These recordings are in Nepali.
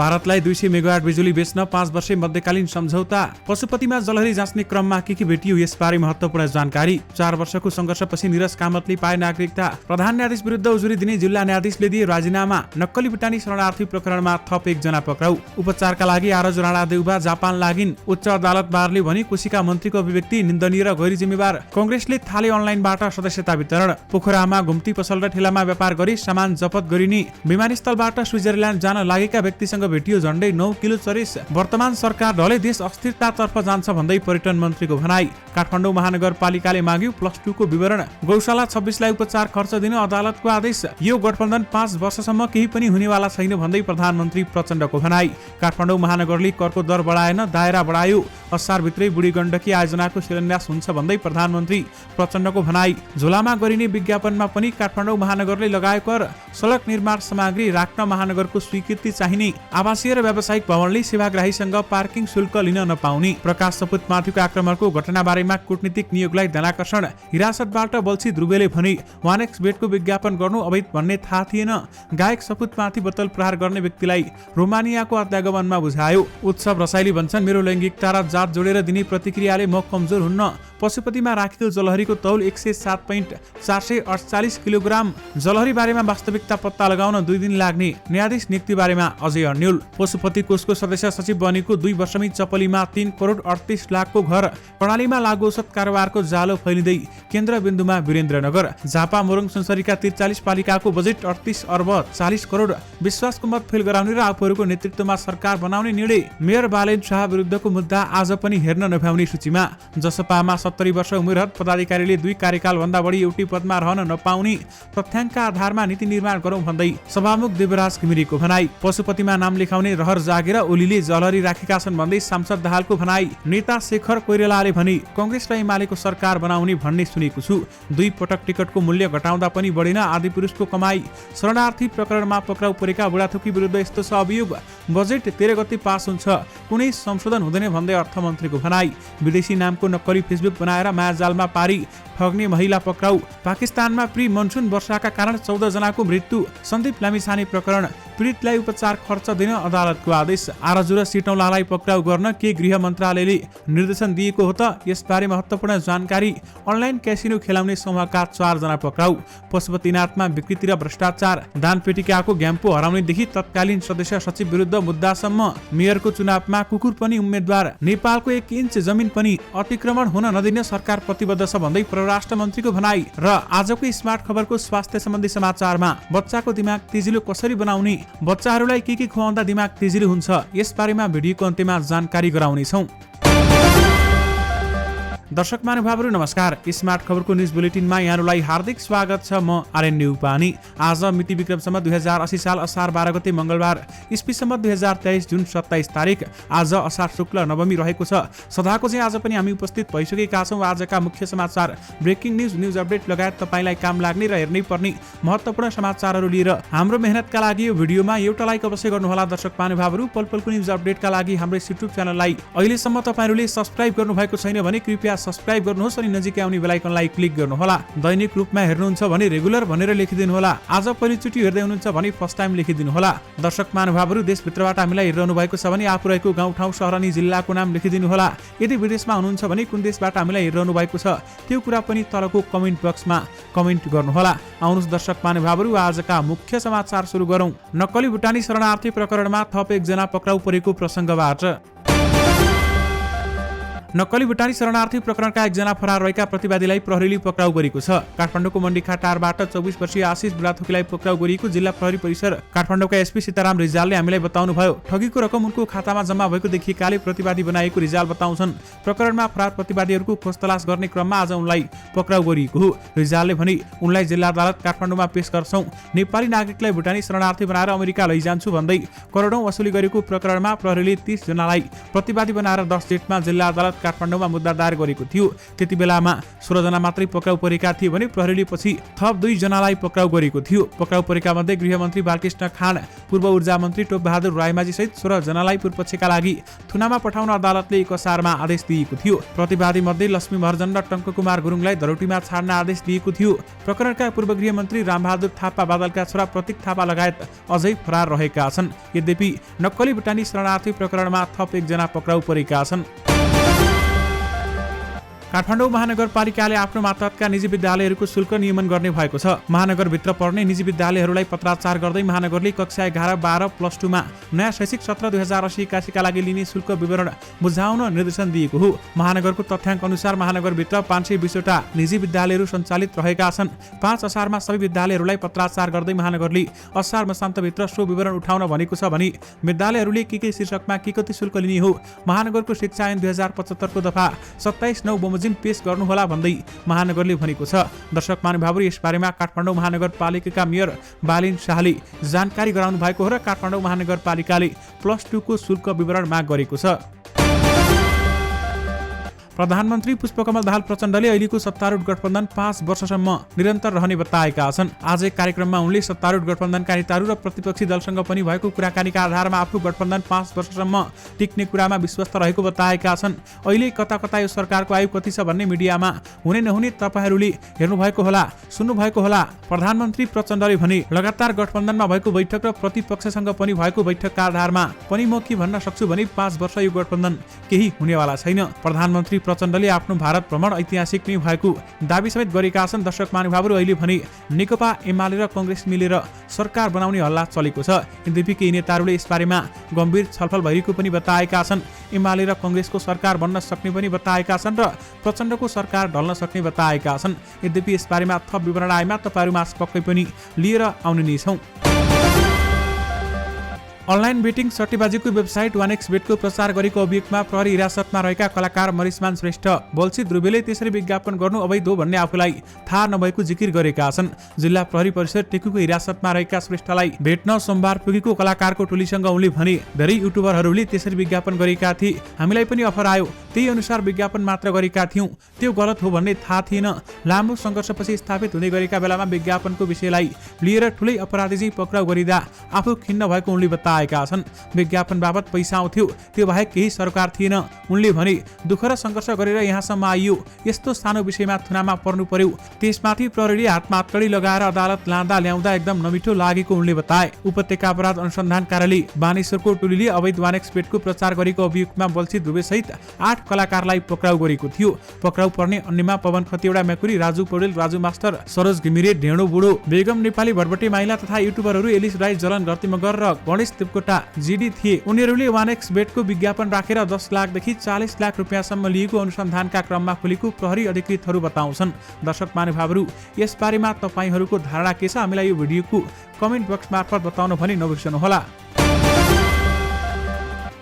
भारतलाई 200 मेगावाट बिजुली बेच्न 5 वर्षे मध्यकालीन सम्झौता। पशुपतिमा जलहरी जाँच्ने क्रममा के भेटियो, यसबारे महत्त्वपूर्ण जानकारी। 4 वर्षको संघर्षपछि निरज कामतले पाए नागरिकता। प्रधान न्यायाधीश विरुद्ध उजुरी दिने जिल्ला न्यायाधीशले दिए राजीनामा। नक्कली भुटानी शरणार्थी प्रकरणमा थप 1 जना पक्राउ। उपचारका लागि आरजु राणा देउबा जापान लागिन्। उच्च अदालत बारले भने कोशीका मन्त्रीको अभिव्यक्ति निन्दनीय र गैर जिम्मेवार। कांग्रेसले थाले अनलाइनबाट सदस्यता वितरण। पोखरामा घुम्ती पसल र ठेलामा व्यापार गरी सामान जफत गरिने। विमानस्थलबाट स्विजरल्यान्ड जान लागेका व्यक्तिसँग भेटियो झण्डै 9 किलो चरेस। वर्तमान सरकार ढले देश अस्थिरतातर्फ जान्छ भन्दै पर्यटन मन्त्रीको भनाई। काठमाडौँ महानगरपालिकाले माग्यो +2 को विवरण। गौशाला 26 लाई उपचार खर्च दिन अदालतको आदेश। यो गठबन्धन 5 वर्षसम्म केही पनि हुनेवाला छैन भन्दै प्रधानमन्त्री प्रचण्डको भनाई। काठमाडौँ महानगरले करको दर बढाएन, दायरा बढायो। असारभित्रै बुढी गण्डकी आयोजनाको शिलान्यास हुन्छ भन्दै प्रधानमन्त्री प्रचण्डको भनाई। झोलामा गरिने विज्ञापनमा पनि काठमाडौँ महानगरले लगाएको कर, सडक निर्माण सामग्री राख्न महानगरको स्वीकृति चाहिने। आवासीय र व्यावसायिक भवनले सेवाग्राहीसँग पार्किङ शुल्क लिन नपाउने। प्रकाश सपुतमाथिको आक्रमणको घटनाबारेमा कूटनीतिक नियोगलाई ध्यानाकर्षण। हिरासतबाट बल्छी ध्रुवेले भने 1x बेटको विज्ञापन गर्नु अवैध भन्ने थाहा थिएन। गायक सपुतमाथि बोतल प्रहार गर्ने व्यक्तिलाई रोमानियाको अध्यागमनमा बुझायो। उत्सव रसाइली भन्छन् मेरो लैङ्गिकता र जात जोडेर दिने प्रतिक्रियाले म कमजोर हुन्न। पशुपतिमा राखिएको जलहरीको तौल 107.448 किलोग्राम। जलहरी बारेमा वास्तविकता पत्ता लगाउन 2 दिन लाग्ने। न्यायाधीश नियुक्ति बारेमा अझै अन्यल। पशुपति कोषको सदस्य सचिव बनेको 2 वर्षमै चपलीमा 3 करोड 38 लाखको घर। प्रणालीमा लागु औषध कारोबारको जालो फैलिँदै केन्द्र बिन्दुमा वीरेन्द्रनगर। झापा मोरङ सुनसरीका 43 पालिकाको बजेट 38 अर्ब 40 करोड। विश्वासको मत फेल गराउने र आफूहरूको नेतृत्वमा सरकार बनाउने निर्णय। मेयर बालेन शाह विरुद्धको मुद्दा आज पनि हेर्न नभ्याउने सूचीमा। जसपामा 70 वर्ष उमेरहद पदाधिकारीले 2 कार्यकाल भन्दा बढी एउटै पदमा रहन नपाउने तथ्याङ्कका आधारमा नीति निर्माण गरौं भन्दै सभामुख देवराज घिमिरेको भनाई। पशुपतिमा नाम लेखाउने रहर जागेर ओलीले जलहरी राखेका छन् भन्दै सांसद दाहालको भनाई। नेता शेखर कोइरालाले भने कांग्रेस र एमालेको सरकार बनाउने भन्ने सुनेको छु। 2 पटक टिकटको मूल्य घटाउँदा पनि बढेन आदिपुरुषको कमाई। शरणार्थी प्रकरणमा पक्राउ परेका बुढाथोकी विरुद्ध यस्तो छ अभियोग। बजेट 13 गते पास हुन्छ, कुनै संशोधन हुँदैन भन्दै अर्थमन्त्रीको भनाई। विदेशी नामको नक्कली फेसबुक बनाएर मायाजालमा पारी ठग्ने महिला पक्राउ। पाकिस्तानमा प्री मनसुन वर्षाका कारण 14 जनाको मृत्यु। सन्दीप लामिछाने प्रकरण। पीडितलाई उपचार खर्च दिन अदालतको आदेश। आरजु र सिटौलालाई पक्राउ गर्न के गृह मन्त्रालयले निर्देशन दिएको हो त, यसबारे महत्त्वपूर्ण जानकारी। अनलाइन क्यासिनो खेलाउने समूहका 4 जना पक्राउ। पशुपतिनाथमा विकृति र भ्रष्टाचार। दानपेटिकाको ग्याम्पो हराउनेदेखि तत्कालीन सदस्य सचिव विरुद्ध मुद्दासम्म। मेयरको चुनावमा कुकुर पनि उम्मेद्वार। नेपालको 1 इन्च जमिन पनि अतिक्रमण हुन नदिने सरकार प्रतिबद्ध छ भन्दै परराष्ट्र मन्त्रीको भनाई। र आजको स्मार्ट खबरको स्वास्थ्य सम्बन्धी समाचारमा बच्चाको दिमाग तेजिलो कसरी बनाउने, बच्चाहरूलाई के खुवाउँदा दिमाग तेजिलो हुन्छ, यसबारेमा भिडियोको अन्त्यमा जानकारी गराउनेछौँ। दर्शक महानुभावहरू नमस्कार। स्मार्ट खबरको न्युज बुलेटिनमा यहाँहरूलाई हार्दिक स्वागत छ। म आर्यन न्युपानी। आज मिति विक्रमसम्म 2080 साल असार 12 गते मंगलबार, इस्वीसम्म 2023 जुन 27 तारिक। आज असार शुक्ल नवमी रहेको छ। सदाको चाहिँ आज पनि हामी उपस्थित भइसकेका छौँ। आजका मुख्य समाचार, ब्रेकिङ न्युज अपडेट लगायत तपाईलाई काम लाग्ने र हेर्नै पर्ने महत्त्वपूर्ण समाचारहरू लिएर हाम्रो मेहनतका लागि यो भिडियोमा एउटा लाइक अवश्य गर्नुहोला। दर्शक महानुभावहरू, पलपलको न्युज अपडेटका लागि हाम्रो युट्युब च्यानललाई अहिलेसम्म तपाईहरूले सब्स्क्राइब गर्नुभएको छैन भने कृपया सब्स्क्राइब गर्नुहोस् अनि नजिकै आउने बेल आइकनलाई क्लिक गर्नुहोला। दैनिक रूपमा हेर्नुहुन्छ भने रेगुलर भनेर लेखिदिनु होला। आज पहिलोचोटि हेर्दै हुनुहुन्छ भने फर्स्ट टाइम लेखिदिनु होला। दर्शक महानुभावहरू, देशभित्रबाट हामीलाई हेरिरहनु भएको छ भने आफू रहेको गाउँ ठाउँ सहर अनि जिल्लाको नाम लेखिदिनु होला। यदि विदेशमा हुनुहुन्छ भने कुन देशबाट हामीलाई हेरिरहनु भएको छ त्यो कुरा पनि तलको कमेन्ट बक्समा कमेन्ट गर्नुहोला। आउनुहोस् दर्शक महानुभावहरू, आजका मुख्य समाचार सुरु गरौँ। नक्कली भुटानी शरणार्थी प्रकरणमा थप 1 जना पक्राउ परेको प्रसङ्गबाट। नक्कली भुटानी शरणार्थी प्रकरणका 1 जना फरार रहेका प्रतिवादीलाई प्रहरीले पक्राउ गरेको छ। काठमाडौँको मण्डीखा टारबाट 24 वर्षीय आशिष बुढाथोकीलाई पक्राउ गरिएको जिल्ला प्रहरी परिसर काठमाडौँका एसपी सीताराम रिजालले हामीलाई बताउनुभयो। ठगीको रकम उनको खातामा जम्मा भएको देखिएकाले प्रतिवादी बनाएको रिजाल बताउँछन्। प्रकरणमा फरार प्रतिवादीहरूको खोजतलास गर्ने क्रममा आज उनलाई पक्राउ गरिएको हो। रिजालले भने उनलाई जिल्ला अदालत काठमाडौँमा पेश गर्छौं। नेपाली नागरिकलाई भुटानी शरणार्थी बनाएर अमेरिका लैजान्छु भन्दै करोडौं वसुली गरेको प्रकरणमा प्रहरीले 30 जनालाई प्रतिवादी बनाएर 10 जेठमा जिल्ला अदालत काठमाडौँमा मुद्दा दायर गरेको थियो। त्यति बेलामा 16 जना मात्रै पक्राउ परेका थिए भने प्रहरीले पछि थप 2 जनालाई पक्राउ गरेको थियो। पक्राउ परेका मध्ये गृहमन्त्री बालकृष्ण खाँड, पूर्व ऊर्जा मन्त्री टोपबहादुर रायमाझी सहित 16 जनालाई पूर्वपक्षका लागि थुनामा पठाउन अदालतले एक असारमा आदेश दिएको थियो। प्रतिवादी मध्ये लक्ष्मी महर्जन र टङ्क कुमार गुरुङलाई धरोटीमा छाड्न आदेश दिएको थियो। प्रकरणका पूर्व गृहमन्त्री रामबहादुर थापा बादलका छोरा प्रतीक थापा लगायत अझै फरार रहेका छन्। यद्यपि नक्कली भुटानी शरणार्थी प्रकरणमा थप 1 जना पक्राउ परेका छन्। काठमाडौँ महानगरपालिकाले आफ्नो मातहतका निजी विद्यालयहरूको शुल्क नियमन गर्ने भएको छ। महानगरभित्र पढ्ने निजी विद्यालयहरूलाई पत्राचार गर्दै महानगरले कक्षा 11, 12, प्लस 2 मा नयाँ शैक्षिक सत्र 2080-81 का लागि लिने शुल्क विवरण बुझाउन निर्देशन दिएको हो। महानगरको तथ्याङ्क अनुसार महानगरभित्र 520 वटा निजी विद्यालयहरू सञ्चालित रहेका छन्। 5 असारमा सबै विद्यालयहरूलाई पत्राचार गर्दै महानगरले असार मसान्तभित्र सो विवरण उठाउन भनेको छ भने विद्यालयहरूले के शीर्षकमा के कति शुल्क लिने हो महानगरको शिक्षा ऐन 2075 को दफा 27(9) बमोजिम पेश गर्नुहोला भन्दै महानगरले भनेको छ। दर्शक महानुभावहरू, यसबारेमा काठमाडौँ महानगरपालिकाका मेयर बालिन शाहले जानकारी गराउनु भएको हो र काठमाडौँ महानगरपालिकाले प्लस 2 को शुल्क विवरण माग गरेको छ। प्रधानमन्त्री पुष्पकमल दाहाल प्रचण्डले अहिलेको सत्तारूढ गठबन्धन 5 वर्षसम्म निरन्तर रहने बताएका छन्। आज एक कार्यक्रममा उनले सत्तारूढ गठबन्धनका नेताहरू र प्रतिपक्षी दलसँग पनि भएको कुराकानीका आधारमा आफू गठबन्धन 5 वर्षसम्म टिक्ने कुरामा विश्वस्त रहेको बताएका छन्। अहिले कता कता यो सरकारको आयु कति छ भन्ने मिडियामा हुने नहुने तपाईहरूले हेर्नुभएको होला, सुन्नुभएको होला। प्रधानमन्त्री प्रचण्डले भने लगातार गठबन्धनमा भएको बैठक र प्रतिपक्षसँग पनि भएको बैठकका आधारमा पनि म के भन्न सक्छु भने 5 वर्ष यो गठबन्धन केही हुनेवाला छैन। प्रधानमन्त्री प्रचण्डले आफ्नो भारत भ्रमण ऐतिहासिक नै भएको दाबी समेत गरेका छन्। दर्शक महानुभावहरू, अहिले भने नेकपा एमाले र कांग्रेस मिलेर सरकार बनाउने हल्ला चलेको छ। यद्यपि केही नेताहरूले यसबारेमा गम्भीर छलफल भइरहेको पनि बताएका छन्। एमाले र कांग्रेसको सरकार बन्न सक्ने पनि बताएका छन् र प्रचण्डको सरकार ढल्न सक्ने बताएका छन्। यद्यपि यसबारेमा थप विवरण आएमा तपाईहरुमा पक्कै पनि लिएर आउने नै छौं। अनलाइन बेटिङ सट्टेबाजीको वेबसाइट 1xbet को प्रचार गरेको अभियोगमा प्रहरी हिरासतमा रहेका कलाकार मरिसमान श्रेष्ठ, बल्छी ध्रुवेले त्यसरी विज्ञापन गर्नु अवैध हो भन्ने आफूलाई थाहा नभएको जिकिर गरेका छन्। जिल्ला प्रहरी परिसर टेकुको हिरासतमा रहेका श्रेष्ठलाई भेट्न सोमबार पुगेको कलाकारको टोलीसँग उनले भने, धेरै युट्युबरहरूले त्यसरी विज्ञापन गरेका थिए, हामीलाई पनि अफर आयो, त्यही अनुसार विज्ञापन मात्र गरेका थियौं, त्यो गलत हो भन्ने थाहा थिएन। लामो सङ्घर्षपछि स्थापित हुँदै गरेका बेलामा विज्ञापनको विषयलाई लिएर ठुलै अपराधी चाहिँ पक्राउ गरिँदा आफू खिन्न भएको उनले बताएका छन्। विज्ञापन बाबत पैसा आउँथ्यो, त्यो बाहेक केही सरकार थिएन। उनले भने, दुःख र सङ्घर्ष गरेर यहाँसम्म आइयो, यस्तो सानो विषयमा थुनामा पर्नु पर्यो, त्यसमाथि प्रहरीले हातमा हत्कडी लगाएर अदालत लाँदा ल्याउँदा एकदम नमिठो लागेको उनले बताए। उपत्यका अपराध अनुसन्धान कार्यालय बानेश्वरको टोलीले अवैध 1xbet प्रचार गरेको अभियोगमा बल्छी ध्रुवे सहित 8 कलाकारलाई पक्राउ गरेको थियो। पक्राउ पर्ने अन्यमा पवन खतिवडा मेकुरी, राजु पौडेल, राजु मास्टर, सरोज घिमिरे, ढेँडो बुढो, बेगम नेपाली, भरभटे माइला तथा युट्युबरहरू एलिस राई, जलन घरती मगर र गणेश देवकोटा जीडी थिए। उनीहरूले 1xbet को विज्ञापन राखेर 10 लाखदेखि 40 लाख रुपियाँसम्म लिएको अनुसन्धानका क्रममा खुलेको प्रहरी अधिकृतहरू बताउँछन्। दर्शक महानुभावहरू, यसबारेमा तपाईहरूको धारणा के छ? हामीलाई यो भिडियोको कमेन्ट बक्स मार्फत बताउन भनी नबिर्सनुहोला।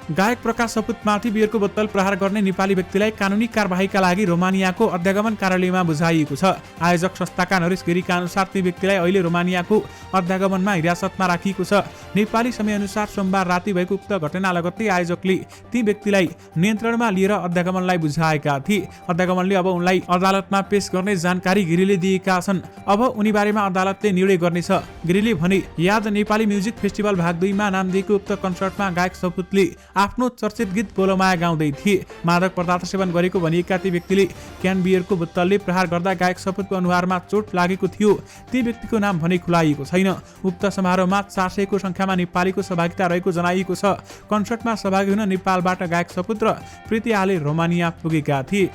गायक प्रकाश सपुतमाथि बियरको बोतल प्रहार गर्ने नेपाली व्यक्तिलाई कानुनी कारबाहीका लागि रोमानियाको अध्यागमन कार्यालयमा बुझाइएको छ। आयोजक संस्थाका नरेश गिरीका अनुसार ती व्यक्तिलाई अहिले रोमानियाको अध्यागमनमा हिरासतमा राखिएको छ। नेपाली समयअनुसार सोमबार राति भएको उक्त घटना लगत्तै आयोजकले ती व्यक्तिलाई नियन्त्रणमा लिएर अध्यागमनलाई बुझाएका थिए। अध्यागमनले अब उनलाई अदालतमा पेश गर्ने जानकारी गिरीले दिएका छन्। अब उनी बारेमा अदालतले निर्णय गर्नेछ। गिरीले भने, याद नेपाली म्युजिक फेस्टिभल भाग 2 मा नाम दिएको उक्त कन्सर्टमा गायक सपुतले आफ्नो चर्चित गीत बोलोमाया गाउँदै थिए। मादक पदार्थ सेवन गरेको भनिएका ती व्यक्तिले क्यान बियरको बोतलले प्रहार गर्दा गायक सपुतको अनुहारमा चोट लागेको थियो। ती व्यक्तिको नाम भने खुलाइएको छैन। उक्त समारोहमा 400 को संख्यामा नेपालीको सहभागिता रहेको जनाइएको छ। कन्सर्टमा सहभागी हुन नेपालबाट गायक सपुत र प्रीति आले रोमानिया पुगेका थिए।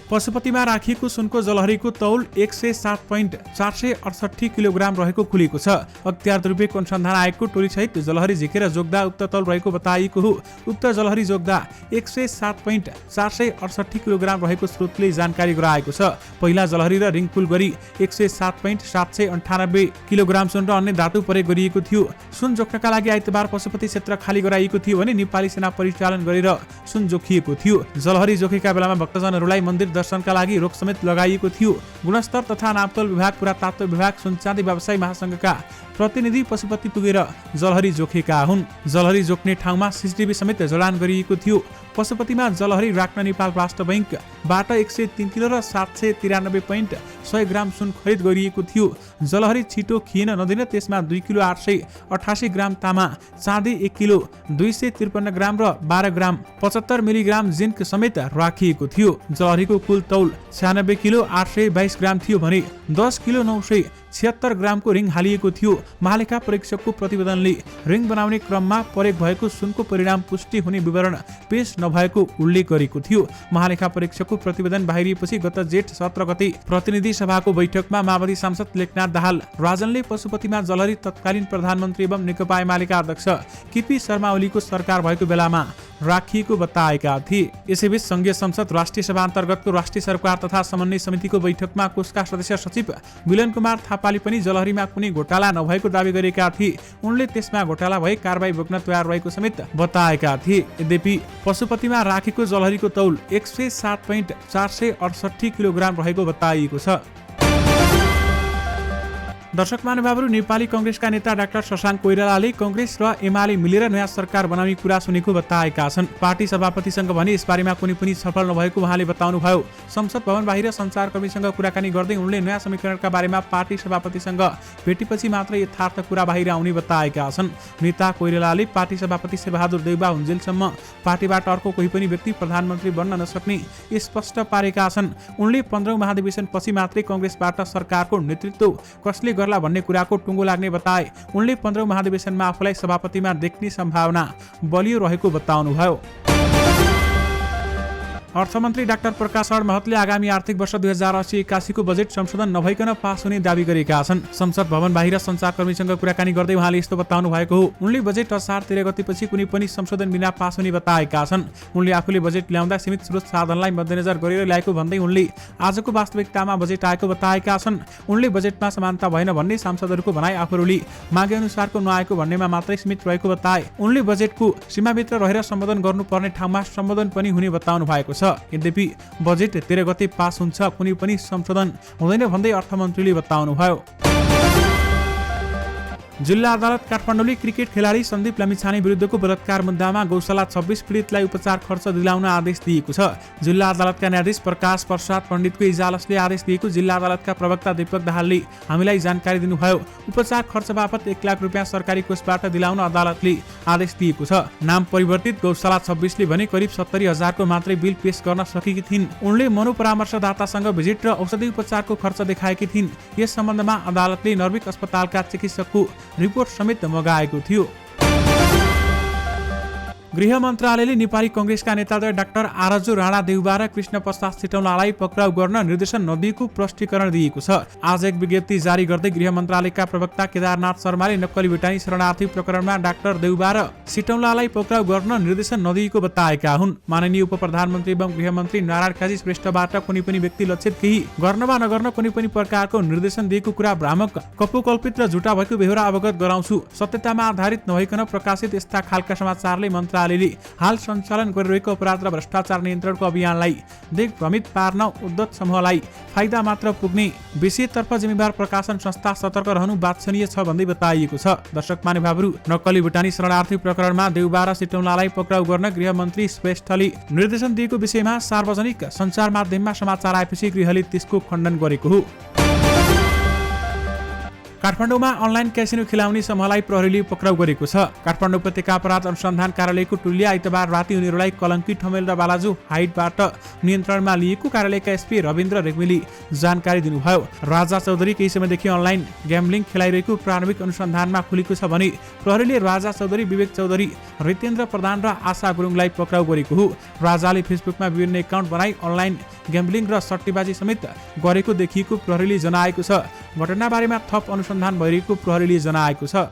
पशुपतिमा राखिएको सुनको जलहरीको तौल 107.468 किलोग्राम रहेको खुलेको छ। अख्तियार द्रव्यको अनुसन्धान आयोगको टोली सहित जलहरी झिकेर जोग्दा उक्त तौल रहेको बताइएको हो। उक्त जलहरी जोग्दा 107.468 किलोग्राम रहेको स्रोतले जानकारी गराएको छ। पहिला जलहरी र रिङपुल गरी 107.798 किलोग्राम सुन र अन्य धातु प्रयोग गरिएको थियो। सुन जोख्नका लागि आइतबार पशुपति क्षेत्र खाली गराइएको थियो भने नेपाली सेना परिचालन गरेर सुन जोखिएको थियो। जलहरी जोखेका बेलामा भक्तजनहरूलाई मन्दिर दर्शनका लागि रोक समेत लगाइएको थियो। गुणस्तर तथा नापतोल विभाग, पुरातत्व विभाग, सुनचाँदी व्यवसायी महासंघका प्रतिनिधि पशुपति पुगेर जलहरी जोखेका हुन्। जलहरी जोख्ने ठाउँमा सीसीटीभी समेत जडान गरिएको थियो। पशुपतिमा जलहरी राख्न नेपाल राष्ट्र बैंकबाट 103 किलो र 793.100 ग्राम सुन खरिद गरिएको थियो। जलहरी छिटो खिएन नदिन त्यसमा 2 किलो 888 ग्राम तामा, चाँदी 1 किलो 253 ग्राम र 12 ग्राम 75 मिलिग्राम जिन्क समेत राखिएको थियो। जलहरीको कुल तौल 96 किलो 822 ग्राम थियो भने 10 किलो 976 ग्रामको रिङ हालिएको थियो। महालेखा परीक्षकको प्रतिवेदनले रिङ बनाउने क्रममा प्रयोग भएको सुनको परिणाम पुष्टि हुने विवरण पेश नभएको उल्लेख गरेको थियो। महालेखा परीक्षकको प्रतिवेदन बाहिरिएपछि गत जेठ 17 गते प्रतिनिधि सभाको बैठकमा माओवादी सांसद लेखनाथ दाहाल राजनले पशुपतिमा जलहरी तत्कालीन प्रधानमन्त्री एवं नेकपा एमालेका अध्यक्ष केपी शर्मा ओलीको सरकार भएको बेलामा राखिएको बताएका थिए। यसैबीच संघीय संसद राष्ट्रिय सभा अन्तर्गतको राष्ट्रिय सरकार तथा समन्वय समितिको बैठकमा कोषका सदस्य सचिव मिलन कुमार थापाले पनि जलहरीमा कुनै घोटाला नभएको दावी गरेका थिए। उनले त्यसमा घोटाला भए कारबाही बोक्न तयार रहेको समेत बताएका थिए। यद्यपि पशुपतिमा राखेको जलहरीको तौल 107.468 किलोग्राम रहेको बताइएको छ। दर्शक महानुभावहरू, नेपाली कांग्रेसका नेता डाक्टर शशाङ्क कोइरालाले कांग्रेस र एमाले मिलेर नयाँ सरकार बनाउने कुरा सुनेको बताएका छन्। पार्टी सभापतिसँग भने यसबारेमा कुनै पनि छलफल नभएको उहाँले बताउनुभयो। संसद भवन बाहिर सञ्चारकर्मीसँग कुराकानी गर्दै उनले नयाँ समीकरणका बारेमा पार्टी सभापतिसँग भेटेपछि मात्र यथार्थ कुरा बाहिर आउने बताएका छन्। नेता कोइरालाले पार्टी सभापति शेरबहादुर देउबा हुन्जेलसम्म पार्टीबाट अर्को कोही पनि व्यक्ति प्रधानमन्त्री बन्न नसक्ने स्पष्ट पारेका छन्। उनले 15औं महाधिवेशन पछि मात्रै कांग्रेसबाट सरकारको नेतृत्व कसले गर्ला भन्ने कुराको टुङ्गो लाग्ने बताए। उनले 15औं महाधिवेशनमा आफूलाई सभापतिमा देख्ने सम्भावना बलियो रहेको बताउनुभयो। अर्थमन्त्री डाक्टर प्रकाश महतले आगामी आर्थिक वर्ष 2080-81 को बजेट संशोधन नभइकन पास हुने दावी गरेका छन्। संसद भवन बाहिर सञ्चारकर्मीसँग कुराकानी गर्दै उहाँले यस्तो बताउनु भएको हो। उनले बजेट असार 13 गतेपछि कुनै पनि संशोधन बिना पास हुने बताएका छन्। उनले आफूले बजेट ल्याउँदा सीमित स्रोत साधनलाई मध्यनजर गरेर ल्याएको भन्दै उनले आजको वास्तविकतामा बजेट आएको बताएका छन्। उनले बजेटमा समानता भएन भन्ने सांसदहरूको भनाइ आफूहरूले मागे अनुसारको नआएको भन्नेमा मात्रै सीमित रहेको बताए। उनले बजेटको सीमाभित्र रहेर सम्बोधन गर्नुपर्ने ठाउँमा सम्बोधन पनि हुने बताउनु भएको छ। यद्यपि बजेट 13 गते पास हुन्छ, कुनै पनि संशोधन हुँदैन भन्दै अर्थमन्त्रीले बताउनुभयो। जिल्ला अदालत काठमाडौँले क्रिकेट खेलाडी सन्दीप लामिछाने विरुद्धको बलात्कार मुद्दामा गौशाला 26 पीडितलाई उपचार खर्च दिलाउन आदेश दिएको छ। जिल्ला अदालतका न्यायाधीश प्रकाश प्रसाद पण्डितको इजलासले आदेश दिएको जिल्ला अदालतका प्रवक्ता दीपक दाहालले हामीलाई जानकारी दिनुभयो। उपचार खर्च बापत 1 लाख रुपियाँ सरकारी कोषबाट दिलाउन अदालतले आदेश दिएको छ। नाम परिवर्तित गौशाला 26 ले भने करिब 70,000 को मात्रै बिल पेश गर्न सकेकी थिइन्। उनले मनोपरामर्शदातासँग भिजिट र औषधि उपचारको खर्च देखाएकी थिइन्। यस सम्बन्धमा अदालतले नर्विक अस्पतालका चिकित्सकको रिपोर्ट समेत मगाएको थियो। गृह मन्त्रालयले नेपाली कांग्रेसका नेता डाक्टर आरजु राणा देउबा र कृष्ण प्रसाद सिटौलालाई पक्राउ गर्न निर्देशन नदिएको प्रष्टीकरण दिएको छ। आज एक विज्ञप्ति जारी गर्दै गृह मन्त्रालयका प्रवक्ता केदारनाथ शर्माले नक्कली भेटानी शरणार्थी प्रकरणमा डाक्टर देउबा र सिटौलालाई पक्राउ गर्न निर्देशन नदिएको बताएका हुन्। माननीय उप प्रधानमन्त्री एवं गृहमन्त्री नारायण काजी श्रेष्ठबाट कुनै पनि व्यक्ति लक्षित केही गर्न वा नगर्न कुनै पनि प्रकारको निर्देशन दिएको कुरा भ्रामक, कपोकल्पित र झुटा भएको बेहोरा अवगत गराउँछु। सत्यतामा आधारित नभइकन प्रकाशित यस्ता खालका समाचारले मन्त्रालयले हाल सञ्चालन गरिरहेको अपराध र भ्रष्टाचार नियन्त्रणको अभियानलाई दिग्भ्रमित पार्न उद्धत समूहलाई फाइदा मात्र पुग्ने विषयतर्फ जिम्मेवार प्रकाशन संस्था सतर्क रहनु वाञ्छनीय छ भन्दै बताइएको छ। दर्शक महानुभावहरू, नक्कली भुटानी शरणार्थी प्रकरणमा देउबा र सिटौलालाई पक्राउ गर्न गृहमन्त्री श्रेष्ठले निर्देशन दिएको विषयमा सार्वजनिक सञ्चार माध्यममा समाचार आएपछि गृहले त्यसको खण्डन गरेको हो। काठमाडौँमा अनलाइन क्यासिनो खेलाउने समूहलाई प्रहरीले पक्राउ गरेको छ। काठमाडौँ उपत्यका अपराध अनुसन्धान कार्यालयको टोलीले आइतबार राति उनीहरूलाई कलङ्की ठमेल र बालाजु हाइटबाट नियन्त्रणमा लिएको कार्यालयका एसपी रविन्द्र रेग्मीले जानकारी दिनुभयो। राजा चौधरी केही समयदेखि अनलाइन ग्याम्बलिङ खेलाइरहेको प्रारम्भिक अनुसन्धानमा खुलेको छ भने प्रहरीले राजा चौधरी, विवेक चौधरी, रितेन्द्र प्रधान र आशा गुरुङलाई पक्राउ गरेको हो। राजाले फेसबुकमा विभिन्न एकाउन्ट बनाई अनलाइन ग्याम्बलिङ र सट्टेबाजी समेत गरेको देखिएको प्रहरीले जनाएको छ। घटनाबारेमा थप अनुसन्धान भइरहेको प्रहरीले जनाएको छ।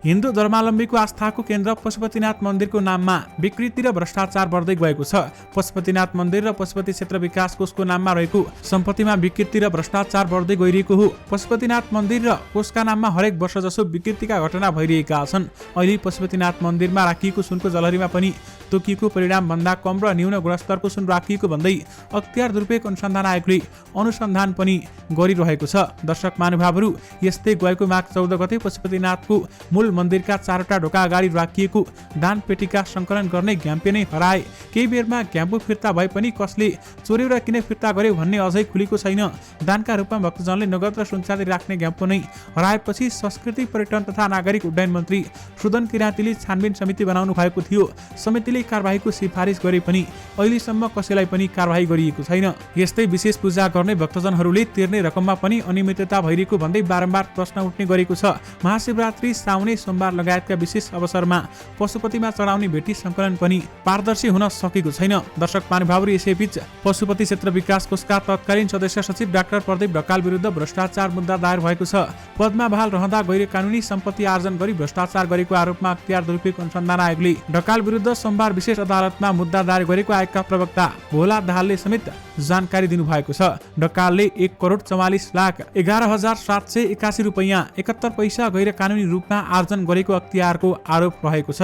हिन्दू धर्मावलम्बीको आस्थाको केन्द्र पशुपतिनाथ मन्दिरको नाममा विकृति र भ्रष्टाचार बढ्दै गएको छ। पशुपतिनाथ मन्दिर र पशुपति क्षेत्र विकास कोषको नाममा रहेको सम्पत्तिमा विकृति र भ्रष्टाचार बढ्दै गइरहेको हो। पशुपतिनाथ मन्दिर र कोषका नाममा हरेक वर्ष जसो विकृतिका घटना भइरहेका छन्। अहिले पशुपतिनाथ मन्दिरमा राखिएको सुनको जलहरीमा पनि तोकिएको परिणाम भन्दा कम र न्यून गुणस्तरको सुन राखिएको भन्दै अख्तियार दुरुपयोग अनुसन्धान आयोगले अनुसन्धान पनि गरिरहेको छ। दर्शक महानुभावहरू, यस्तै गएको माघ 14 गते पशुपतिनाथको मूल मन्दिरका 4वटा ढोका अगाडि राखिएको दान पेटिका सङ्कलन गर्ने घ्याम्पे नै हराए। केही बेरमा घ्याम्पो फिर्ता भए पनि कसले चोर्यो र किन फिर्ता गर्यो भन्ने अझै खुलेको छैन। दानका रूपमा भक्तजनले नगद र सुनचाँदी राख्ने घ्याम्पो नै हराएपछि संस्कृति पर्यटन तथा नागरिक उड्डयन मन्त्री सुदन किराँतीले छानबिन समिति बनाउनु भएको थियो। समितिले कारबाहीको सिफारिस गरे पनि अहिलेसम्म कसैलाई पनि कारबाही गरिएको छैन। यस्तै विशेष पूजा गर्ने भक्तजनहरूले तिर्ने रकममा पनि अनियमितता भइरहेको भन्दै बारम्बार प्रश्न उठ्ने गरेको छ। महाशिवरात्रि, साउने सोमबार लगायतका विशेष अवसरमा पशुपतिमा चढाउने भेटी सङ्कलन पनि पारदर्शी हुन सकेको छैन। दर्शक महानुभावहरू, यसैबीच पशुपति क्षेत्र विकास कोषका तत्कालीन सदस्य सचिव डाक्टर प्रदीप ढकाल विरुद्ध भ्रष्टाचार मुद्दा दायर भएको छ। पदमा बहाल रहँदा गैर कानुनी सम्पत्ति आर्जन गरी भ्रष्टाचार गरेको आरोपमा अख्तियार दुरुपयोग अनुसन्धान आयोगले ढकाल विरुद्ध सोमबार विशेष अदालतमा मुद्दा दायर गरेको आयोगका प्रवक्ता भोला दाहालले समेत जानकारी दिनुभएको छ। ढकालले 1,44,11,781 रुपैयाँ 71 पैसा गैर कानुनी रूपमा आर्जन गरेको अख्तियारको आरोप रहेको छ।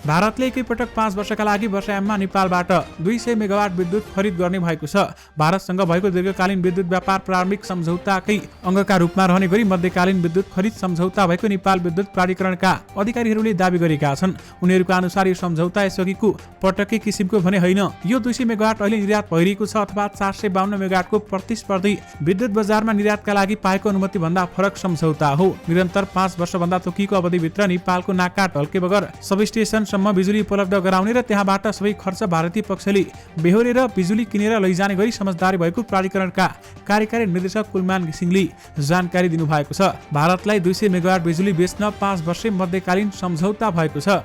भारतले एकैपटक 5 वर्षका लागि वर्षायाममा नेपालबाट 200 मेगावाट विद्युत खरिद गर्ने भएको छ। भारतसँग भएको दीर्घकालीन विद्युत व्यापार प्रारम्भिक सम्झौताकै अङ्गका रूपमा रहने गरी मध्यकालीन विद्युत खरिद सम्झौता भएको नेपाल विद्युत प्राधिकरणका अधिकारीहरूले दावी गरेका छन्। उनीहरूको अनुसार यो सम्झौता यसअघिको पटकै किसिमको भने होइन। यो 200 मेगावाट अहिले निर्यात भइरहेको छ अथवा 452 मेगावाटको प्रतिस्पर्धी विद्युत बजारमा निर्यातका लागि पाएको अनुमति भन्दा फरक सम्झौता हो। निरन्तर 5 वर्षभन्दा तोकिएको अवधिभित्र नेपालको नाका ढल्के बगर सबस्टेसन बिजुली उपलब्ध गराउने र त्यहाँबाट सबै खर्च भारतीय पक्षले बेहोरेर बिजुली किनेर लैजाने गरी समझदारी भएको प्राधिकरणका कार्यकारी निर्देशक कुलमान घिसिङले जानकारी दिनुभएको छ। भारतलाई 200 मेगावाट बिजुली बेच्न 5 वर्षे मध्यकालीन सम्झौता भएको छ।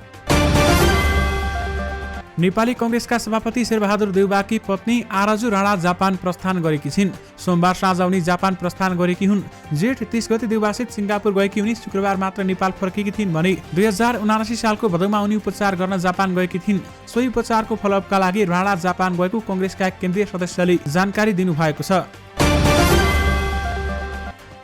नेपाली कांग्रेसका सभापति शेरबहादुर देउवाकी पत्नी आरजु राणा जापान प्रस्थान गरेकी छिन्। सोमबार साँझ उनी जापान प्रस्थान गरेकी हुन्। जेठ 30 गते देउवासित सिङ्गापुर गएकी उनी शुक्रबार मात्र नेपाल फर्केकी थिइन् भने 2079 सालको भदौमा उनी उपचार गर्न जापान गएकी थिइन्। सोही उपचारको फलोअपका लागि राणा जापान गएको कांग्रेसका एक केन्द्रीय सदस्यले जानकारी दिनुभएको छ।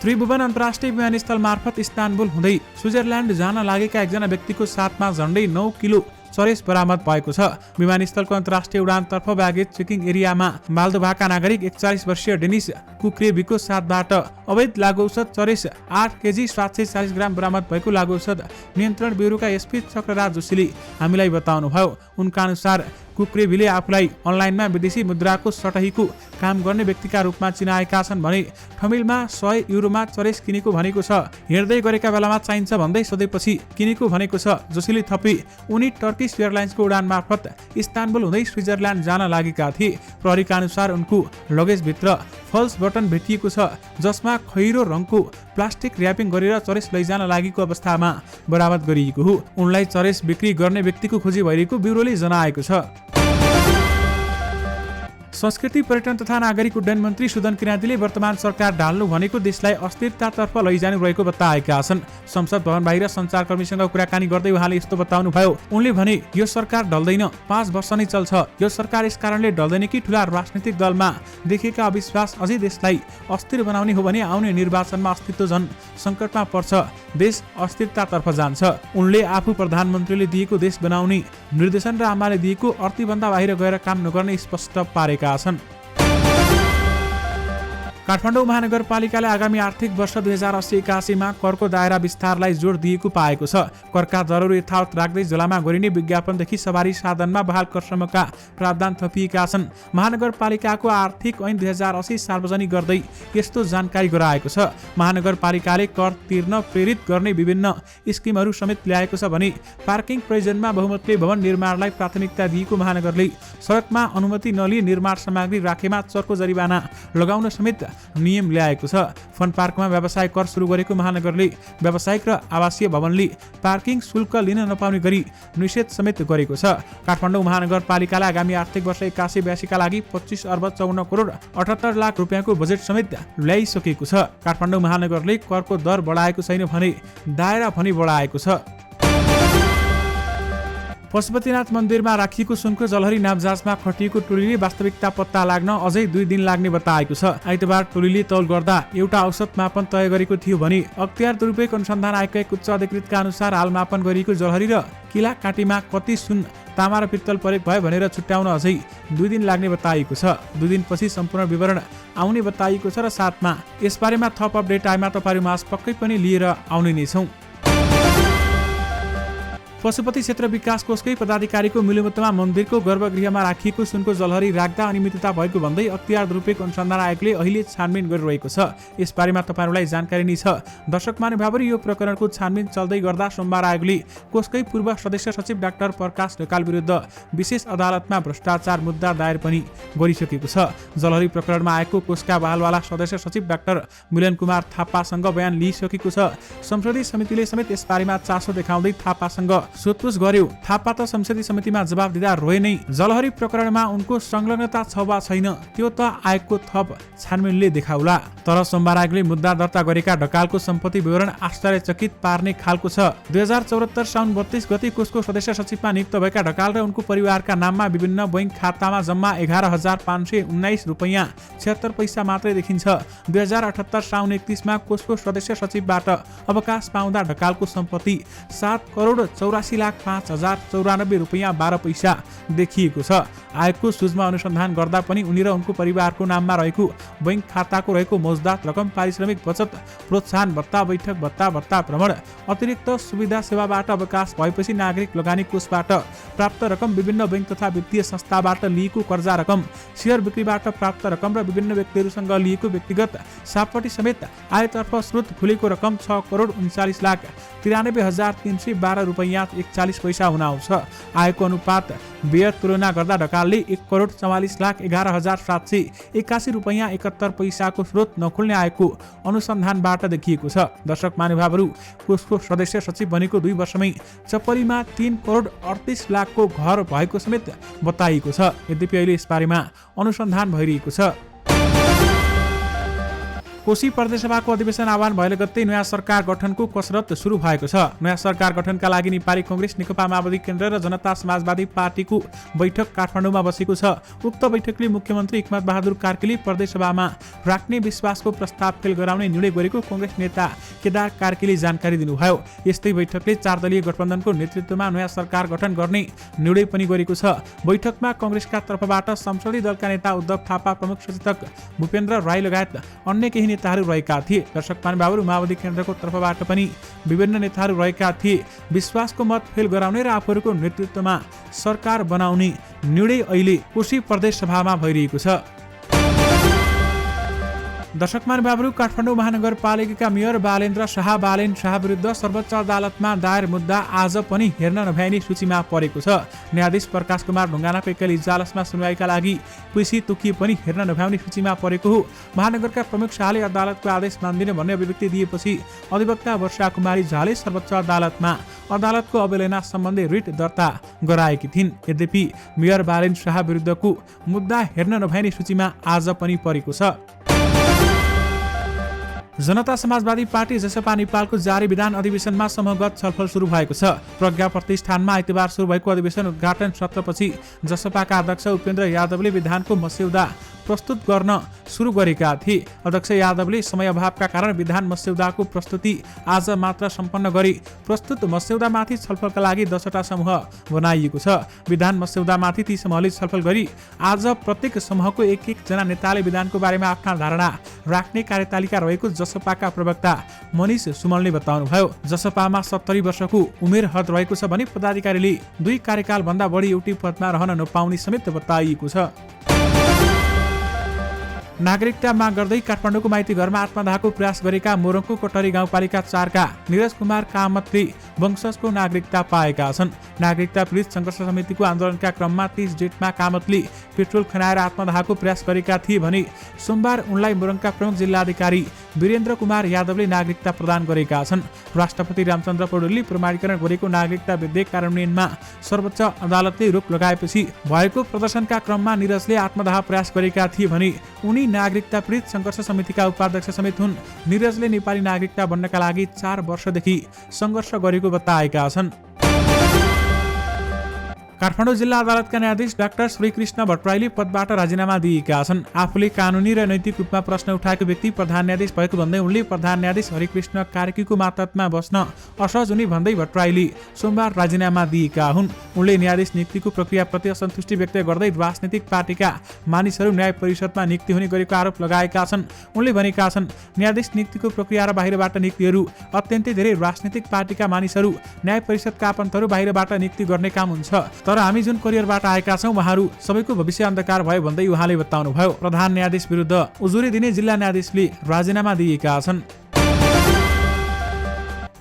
त्रिभुवन अन्तर्राष्ट्रिय विमानस्थल मार्फत इस्तानबुल हुँदै स्विजरल्यान्ड जान लागेका एकजना व्यक्तिको साथमा झण्डै 9 किलो चरेस बरामद भएको छ। विमानस्थलको अन्तर्राष्ट्रिय उडानतर्फ ब्यागेज चेकिङ एरियामा मालदोभाका नागरिक 41 वर्षीय डेनिस कुक्रेबीको साथबाट अवैध लागु औषध चरेस 8 केजी 740 ग्राम बरामद भएको लागु औषध नियन्त्रण ब्युरोका एसपी चक्रराज जोशीले हामीलाई बताउनुभयो। उनका अनुसार कुक्रेबीले आफूलाई अनलाइनमा विदेशी मुद्राको सटहीको काम गर्ने व्यक्तिका रूपमा चिनाएका छन् भने ठमिलमा 100 युरोमा चरेस किनेको भनेको छ। हिँड्दै गरेका बेलामा चाहिन्छ भन्दै सोधेपछि किनेको भनेको छ। जोशीले थपे उनी टर्किस एयरलाइन्सको उडान मार्फत इस्तानबुल हुँदै स्विजरल्यान्ड जान लागेका थिए। प्रहरीका अनुसार उनको लगेजभित्र फल्स बटन भेटिएको छ जसमा खैरो रङको प्लास्टिक र्यापिङ गरेर चरेस लैजान लागेको अवस्थामा बरामद गरिएको हो। उनलाई चरेस बिक्री गर्ने व्यक्तिको खोजी भइरहेको ब्युरोले जनाएको छ। संस्कृति पर्यटन तथा नागरिक उड्डयन मन्त्री सुदन किराँतीले वर्तमान सरकार ढाल्नु भनेको देशलाई अस्थिरतातर्फ लैजानु रहेको बताएका छन्। संसद भवन बाहिर सञ्चारकर्मीसँग कुराकानी गर्दै उहाँले यस्तो बताउनुभयो। उनले भने यो सरकार ढल्दैन, 5 वर्ष नै चल्छ। यो सरकार यस कारणले ढल्दैन कि ठूला राजनीतिक दलमा देखेका अविश्वास अझै देशलाई अस्थिर बनाउने हो भने आउने निर्वाचनमा अस्तित्व झन् सङ्कटमा पर्छ, देश अस्थिरतातर्फ जान्छ। उनले आफू प्रधानमन्त्रीले दिएको देश बनाउने निर्देशन र आमाले दिएको अर्थीभन्दा बाहिर गएर काम नगर्ने स्पष्ट पारेका छन्। काठमाडौँ महानगरपालिकाले आगामी आर्थिक वर्ष 2080-81 मा करको दायरा विस्तारलाई जोड दिएको पाएको छ। करका दरहरू यथावत राख्दै जिल्लामा गरिने विज्ञापनदेखि सवारी साधनमा बहाल करसम्मका प्रावधान थपिएका छन्। महानगरपालिकाको आर्थिक ऐन 2080 सार्वजनिक गर्दै यस्तो जानकारी गराएको छ। महानगरपालिकाले कर तिर्न प्रेरित गर्ने विभिन्न स्किमहरू समेत ल्याएको छ भने पार्किङ प्रयोजनमा बहुमतले भवन निर्माणलाई प्राथमिकता दिएको महानगरले सडकमा अनुमति नलिई निर्माण सामग्री राखेमा चर्को जरिवाना लगाउन समेत नियम ल्याएको छ। फन पार्कमा व्यवसाय कर सुरु गरेको महानगरले व्यावसायिक र आवासीय भवनले पार्किङ शुल्क लिन नपाउने गरी निषेध समेत गरेको छ। काठमाडौँ महानगरपालिकाले आगामी आर्थिक वर्ष 81-82 का लागि 25 अर्ब 54 करोड 78 लाख रुपियाँको बजेट समेत ल्याइसकेको छ। काठमाडौँ महानगरले करको दर बढाएको छैन भने दायरा पनि बढाएको छ। पशुपतिनाथ मन्दिरमा राखिएको सुनको जलहरी नाप जाँचमा खटिएको टोलीले वास्तविकता पत्ता लाग्न अझै 2 दिन लाग्ने बताएको छ। आइतबार टोलीले तौल गर्दा एउटा औसत मापन तय गरेको थियो भने अख्तियार दुरुपयोग अनुसन्धान आयोगका एक उच्च अधिकृतका अनुसार हाल मापन गरिएको जलहरी र किला काँटीमा कति सुन तामा र पित्तल प्रयोग भयो भनेर छुट्याउन अझै 2 दिन लाग्ने बताइएको छ। 2 दिनपछि सम्पूर्ण विवरण आउने बताइएको छ र साथमा यसबारेमा थप अपडेट आएमा तपाईहरुमा पक्कै पनि लिएर आउने नै छौं। पशुपति क्षेत्र विकास कोषकै पदाधिकारीको मिलोमतोमा मन्दिरको गर्भगृहमा राखिएको सुनको जलहरी राख्दा अनियमितता भएको भन्दै अख्तियार दुरुपयोग अनुसन्धान आयोगले अहिले छानबिन गरिरहेको छ। यसबारेमा तपाईहरुलाई जानकारी नै छ। दर्शक महानुभावहरु, यो प्रकरणको छानबिन चल्दै गर्दा सोमबार आयोगले कोषकै पूर्व सदस्य सचिव डाक्टर प्रकाश ढकाल विरुद्ध विशेष अदालतमा भ्रष्टाचार मुद्दा दायर पनि गरिसकेको छ। जलहरी प्रकरणमा आएको कोषका बहालवाला सदस्य सचिव डाक्टर मिलन कुमार थापासँग बयान लिइसकेको छ। संसदीय समितिले समेत यसबारेमा चासो देखाउँदै थापासँग सोधपुछ गर्यो। थापा त संसदीय समितिमा जवाब दिँदा रोए नै। जलहरी प्रकरणमा उनको संलग्नता छ वा छैन त्यो त आयोगको थप छानबिनले देखाउला। तर सोमबार आयोगले मुद्दा दर्ता गरेका ढकालको सम्पत्ति विवरण आश्चर्यचकित पार्ने खालको छ। 2074 साउन 32 गते कोषको सदस्य सचिवमा नियुक्त भएका ढकाल र उनको परिवारका नाममा विभिन्न बैंक खातामा जम्मा 11,519 रुपैयाँ 76 पैसा मात्रै देखिन्छ। 2078 साउन 31 मा कोषको सदस्य सचिवबाट अवकाश पाउँदा ढकालको सम्पत्ति 7,84,05,094 रुपैयाँ 12 पैसा देखिएको छ। आयोगको सूचना अनुसन्धान गर्दा पनि उनी र उनको परिवारको नाममा रहेको बैंक खाताको रहेको मौजदात रकम, पारिश्रमिक बचत, प्रोत्साहन भत्ता, बैठक भत्ता, भत्ता भ्रमण, अतिरिक्त सुविधा सेवाबाट अवकाश भएपछि नागरिक लगानी कोषबाट प्राप्त रकम, विभिन्न बैंक तथा वित्तीय संस्थाबाट लिएको कर्जा रकम, शेयर बिक्रीबाट प्राप्त रकम र विभिन्न व्यक्तिहरूसँग लिएको व्यक्तिगत सापटी समेत आयतर्फ स्रोत खुलेको रकम 6,39,93,312 रुपैयाँ 41 पैसा हुन आउँछ। आयोगको अनुपात व्यय तुलना गर्दा ढकालले 1,44,11,781 रुपैयाँ 71 पैसाको स्रोत नखुल्ने आयोगको अनुसन्धानबाट देखिएको छ। दर्शक महानुभावहरु, कोषको सदस्य सचिव बनेको 2 वर्षमै चपलीमा 3,38,00,000 घर भएको समेत बताइएको छ। यद्यपि अहिले यसबारेमा अनुसन्धान भइरहेको छ। कोशी प्रदेशसभाको अधिवेशन आह्वान भए लगत्तै नयाँ सरकार गठनको कसरत सुरु भएको छ। नयाँ सरकार गठनका लागि नेपाली कांग्रेस, नेकपा माओवादी केन्द्र र जनता समाजवादी पार्टीको बैठक काठमाडौँमा बसेको छ। उक्त बैठकले मुख्यमन्त्री हिक्मत बहादुर कार्कीले प्रदेशसभामा राख्ने विश्वासको प्रस्ताव फेल गराउने निर्णय गरेको कांग्रेस नेता केदार कार्कीले जानकारी दिनुभयो। यस्तै बैठकले 4 दलीय गठबन्धनको नेतृत्वमा नयाँ सरकार गठन गर्ने निर्णय पनि गरेको छ। बैठकमा कांग्रेसका तर्फबाट संसदीय दलका नेता उद्धव थापा, प्रमुख सचेतक भूपेन्द्र राई लगायत अन्य केही नेताहरू रहेका थिए। दर्शक महानुभावहरु, माओवादी केन्द्रको तर्फबाट पनि विभिन्न नेताहरू रहेका थिए। विश्वासको मत फेल गराउने र आफूहरूको नेतृत्वमा सरकार बनाउने निर्णय अहिले कोशी प्रदेश सभामा भइरहेको छ। दर्शक महानुभावहरु, काठमाडौँ महानगरपालिकाका मेयर बालेन्द्र शाह विरुद्ध सर्वोच्च अदालतमा दायर मुद्दा आज पनि हेर्न नभ्याइने सूचीमा परेको छ। न्यायाधीश प्रकाश कुमार ढुङ्गानाको एकल इजलासमा सुनवाईका लागि पेशी तोकिए पनि हेर्न नभ्याउने सूचीमा परेको हो। महानगरका प्रमुख शाहले अदालतको आदेश मान्दिन भन्ने अभिव्यक्ति दिएपछि अधिवक्ता वर्षा कुमारी झाले सर्वोच्च अदालतमा अदालतको अवहेलना सम्बन्धी रिट दर्ता गराएकी थिइन्। यद्यपि मेयर बालेन्द्र शाह विरुद्धको मुद्दा हेर्न नभ्याइने सूचीमा आज पनि परेको छ। जनता समाजवादी पार्टी जसपा नेपालको जारी विधान अधिवेशनमा समूहगत छलफल सुरु भएको छ। प्रज्ञा प्रतिष्ठानमा आइतबार सुरु भएको अधिवेशन उद्घाटन सत्रपछि जसपाका अध्यक्ष उपेन्द्र यादवले विधानको मस्यौदा प्रस्तुत गर्न सुरु गरेका थिए। अध्यक्ष यादवले समय अभावका कारण विधान मस्यौदाको प्रस्तुति आज मात्र सम्पन्न गरे। प्रस्तुत मस्यौदामाथि छलफलका लागि 10 वटा समूह बनाइएको छ। विधान मस्यौदामाथि ती समूहले छलफल गरी आज प्रत्येक समूहको एक जना नेताले विधानको बारेमा आफ्ना धारणा राख्ने कार्यतालिका रहेको जसपाका प्रवक्ता मनिष सुमलले बताउनुभयो। जसपामा 70 वर्षको उमेर हद रहेको छ भने पदाधिकारीले 2 कार्यकाल भन्दा बढी एउटै पदमा रहन नपाउने समेत बताइएको छ। नागरिकता माग गर्दै काठमाडौँको माइती घरमा आत्मदाहको प्रयास गरेका मोरङको कोटरी गाउँपालिका 4 का निरज कुमार कामतले वंशजको नागरिकता पाएका छन्। नागरिकता पीडित संघर्ष समितिको आन्दोलनका क्रममा 30 डेटमा कामतले पेट्रोल खनाएर आत्मदाहको प्रयास गरेका थिए भने सोमबार उनलाई मोरङका प्रमुख जिल्लाधिकारी वीरेन्द्र कुमार यादवले नागरिकता प्रदान गरेका छन्। राष्ट्रपति रामचन्द्र पौडेलले प्रमाणीकरण गरेको नागरिकता विधेयक कार्यान्वयनमा सर्वोच्च अदालतले रोक लगाएपछि भएको प्रदर्शनका क्रममा निरजले आत्मदाह प्रयास गरेका थिए भने उनी नागरिकता पीडित संघर्ष समितिका उपाध्यक्ष समेत हुन्। निरजले नेपाली नागरिकता बन्नका लागि 4 वर्षदेखि संघर्ष गरेको बताएका छन्। काठमाडौँ जिल्ला अदालतका न्यायाधीश डाक्टर श्रीकृष्ण भट्टराईले पदबाट राजीनामा दिएका छन्। आफूले कानुनी र नैतिक रूपमा प्रश्न उठाएको व्यक्ति प्रधान न्यायाधीश भएको भन्दै उनले प्रधान न्यायाधीश हरिकृष्ण कार्कीको मातहतमा बस्न असहज हुने भन्दै भट्टराईले सोमबार राजीनामा दिएका हुन्। उनले न्यायाधीश नियुक्तिको प्रक्रियाप्रति असन्तुष्टि व्यक्त गर्दै राजनीतिक पार्टीका मानिसहरू न्याय परिषदमा नियुक्ति हुने गरेको आरोप लगाएका छन्। उनले भनेका छन्, न्यायाधीश नियुक्तिको प्रक्रिया र बाहिरबाट नियुक्तिहरू अत्यन्तै धेरै राजनीतिक पार्टीका मानिसहरू न्याय परिषदका आफन्तहरू बाहिरबाट नियुक्ति गर्ने काम हुन्छ, तर हामी जुन करियरबाट आएका छौँ उहाँहरू सबैको भविष्य अन्धकार भयो भन्दै उहाँले बताउनुभयो। प्रधान न्यायाधीश विरुद्ध उजुरी दिने जिल्ला न्यायाधीशले राजीनामा दिएका छन्।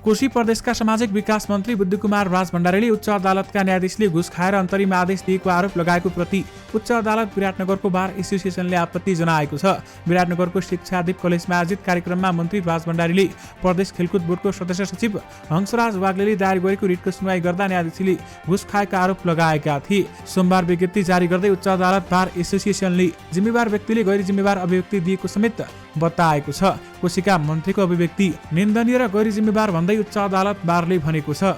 कोशी प्रदेशका सामाजिक विकास मन्त्री बुद्धिकुमार राजभण्डारीले उच्च अदालतका न्यायाधीशले घुस खाएर अन्तरिम आदेश दिएको आरोप लगाएको प्रति उच्च अदालत विराटनगरको बार एसोसिएसनले आपत्ति जनाएको छ। विराटनगरको शिक्षादीप कलेजमा आयोजित कार्यक्रममा मन्त्री राजभण्डारीले प्रदेश खेलकुद बोर्डको सदस्य सचिव हंसराज वाग्लेले दायर गरेको रिटको सुनवाई गर्दा न्यायाधीशले घुस खाएका आरोप लगाएका थिए। सोमबार विज्ञप्ति जारी गर्दै उच्च अदालत बार एसोसिएसनले जिम्मेवार व्यक्तिले गैर जिम्मेवार अभिव्यक्ति दिएको समेत बताएको छ। कोशीका मन्त्रीको अभिव्यक्ति निन्दनीय र गैर जिम्मेवार भन्दै उच्च अदालत बारले भनेको छ।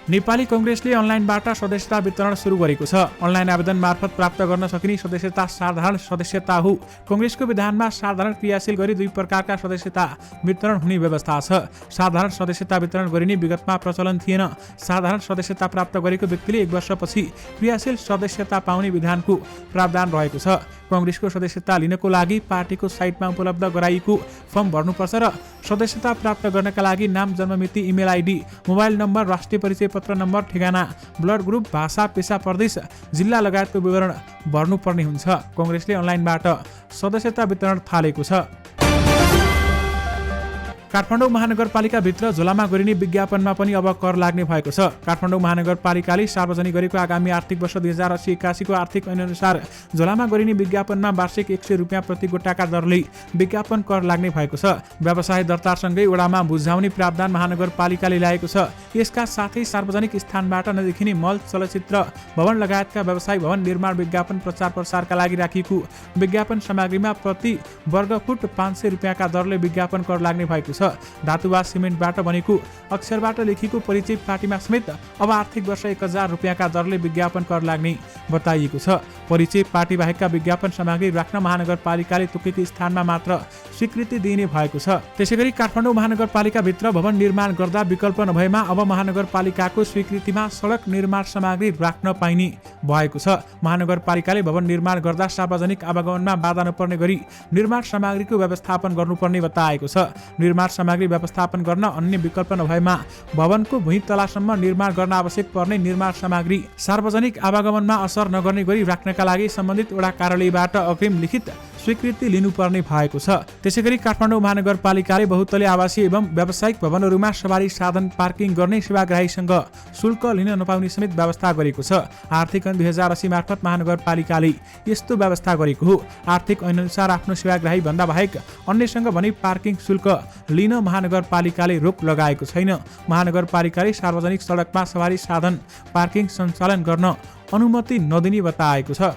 नेपाली कांग्रेसले अनलाइनबाट सदस्यता वितरण सुरु गरेको छ। अनलाइन आवेदन मार्फत प्राप्त गर्न सकिने सदस्यता साधारण सदस्यता हो। कांग्रेसको विधानमा साधारण क्रियाशील गरी दुई प्रकारका सदस्यता वितरण हुने व्यवस्था छ। साधारण सदस्यता वितरण गरिने विगतमा प्रचलन थिएन। साधारण सदस्यता प्राप्त गरेको व्यक्तिले 1 वर्षपछि क्रियाशील सदस्यता पाउने विधानको प्रावधान रहेको छ। कांग्रेसको सदस्यता लिनको लागि पार्टीको साइटमा उपलब्ध गराइएको फर्म भर्नुपर्छ र सदस्यता प्राप्त गर्नका लागि नाम, जन्ममिति, इमेल आइडी, मोबाइल नम्बर, राष्ट्रिय परिचय पत्र नम्बर, ठेगाना, ब्लड ग्रुप, भाषा, पेशा, प्रदेश, जिल्ला लगायतको विवरण भर्नुपर्ने हुन्छ। कांग्रेसले अनलाइनबाट सदस्यता वितरण थालेको छ। काठमाडौँ महानगरपालिका भित्र झोलामा गरिने विज्ञापनमा पनि अब कर लाग्ने भएको छ। काठमाडौँ महानगरपालिकाले सार्वजनिक गरेको आगामी आर्थिक वर्ष 2080-81 को आर्थिक ऐन अनुसार झोलामा गरिने विज्ञापनमा वार्षिक 100 रुपियाँ प्रति गोटाका दरले विज्ञापन कर लाग्ने भएको छ। व्यवसाय दर्तासँगै वडामा बुझाउने प्रावधान महानगरपालिकाले ल्याएको छ। यसका साथै सार्वजनिक स्थानबाट नदेखिने मल, चलचित्र, भवन लगायतका व्यवसाय भवन निर्माण विज्ञापन प्रचार प्रसारका लागि राखिएको विज्ञापन सामग्रीमा प्रति वर्ग फुट 500 रुपियाँका दरले विज्ञापन कर लाग्ने भएको छ। धातु वा सिमेन्टबाट बनेको अक्षरबाट लेखिएको परिचय पाटीमा समेत अब आर्थिक वर्ष 1000 रुपियाँका दरले विज्ञापन कर लाग्ने बताइएको छ। परिचय पाटी बाहेकका विज्ञापन सामग्री राख्न महानगरपालिकाले तोकेको स्थानमा मात्र स्वीकृति दिइने भएको छ। त्यसैगरी काठमाडौँ महानगरपालिका भित्र भवन निर्माण गर्दा विकल्प नभएमा अब महानगरपालिकाको स्वीकृतिमा सडक निर्माण सामग्री राख्न पाइने भएको छ। महानगरपालिकाले भवन निर्माण गर्दा सार्वजनिक आवागमनमा बाधा नपर्ने गरी निर्माण सामग्रीको व्यवस्थापन गर्नुपर्ने बताएको छ। निर्माण सामग्री व्यवस्थापन गर्न अन्य विकल्प नभएमा भवनको भुइँ तलासम्म निर्माण गर्न आवश्यक पर्ने निर्माण सामग्री सार्वजनिक आवागमनमा असर नगर्ने गरी राख्नका लागि सम्बन्धित वडा कार्यालयबाट अग्रिम लिखित स्वीकृति लिनुपर्ने भएको छ। त्यसैगरी काठमाडौँ महानगरपालिकाले बहुतले आवासीय एवं व्यावसायिक भवनहरूमा सवारी साधन पार्किङ गर्ने सेवाग्राहीसँग शुल्क लिन नपाउने समेत व्यवस्था गरेको छ। आर्थिक ऐन 2080 मार्फत महानगरपालिकाले यस्तो व्यवस्था गरेको हो। आर्थिक ऐन अनुसार आफ्नो सेवाग्राही भन्दा बाहेक अन्यसँग भने पार्किङ शुल्क लिन महानगरपालिकाले रोक लगाएको छैन। महानगरपालिकाले सार्वजनिक सडकमा सवारी साधन पार्किङ सञ्चालन गर्न अनुमति नदिने बताएको छ।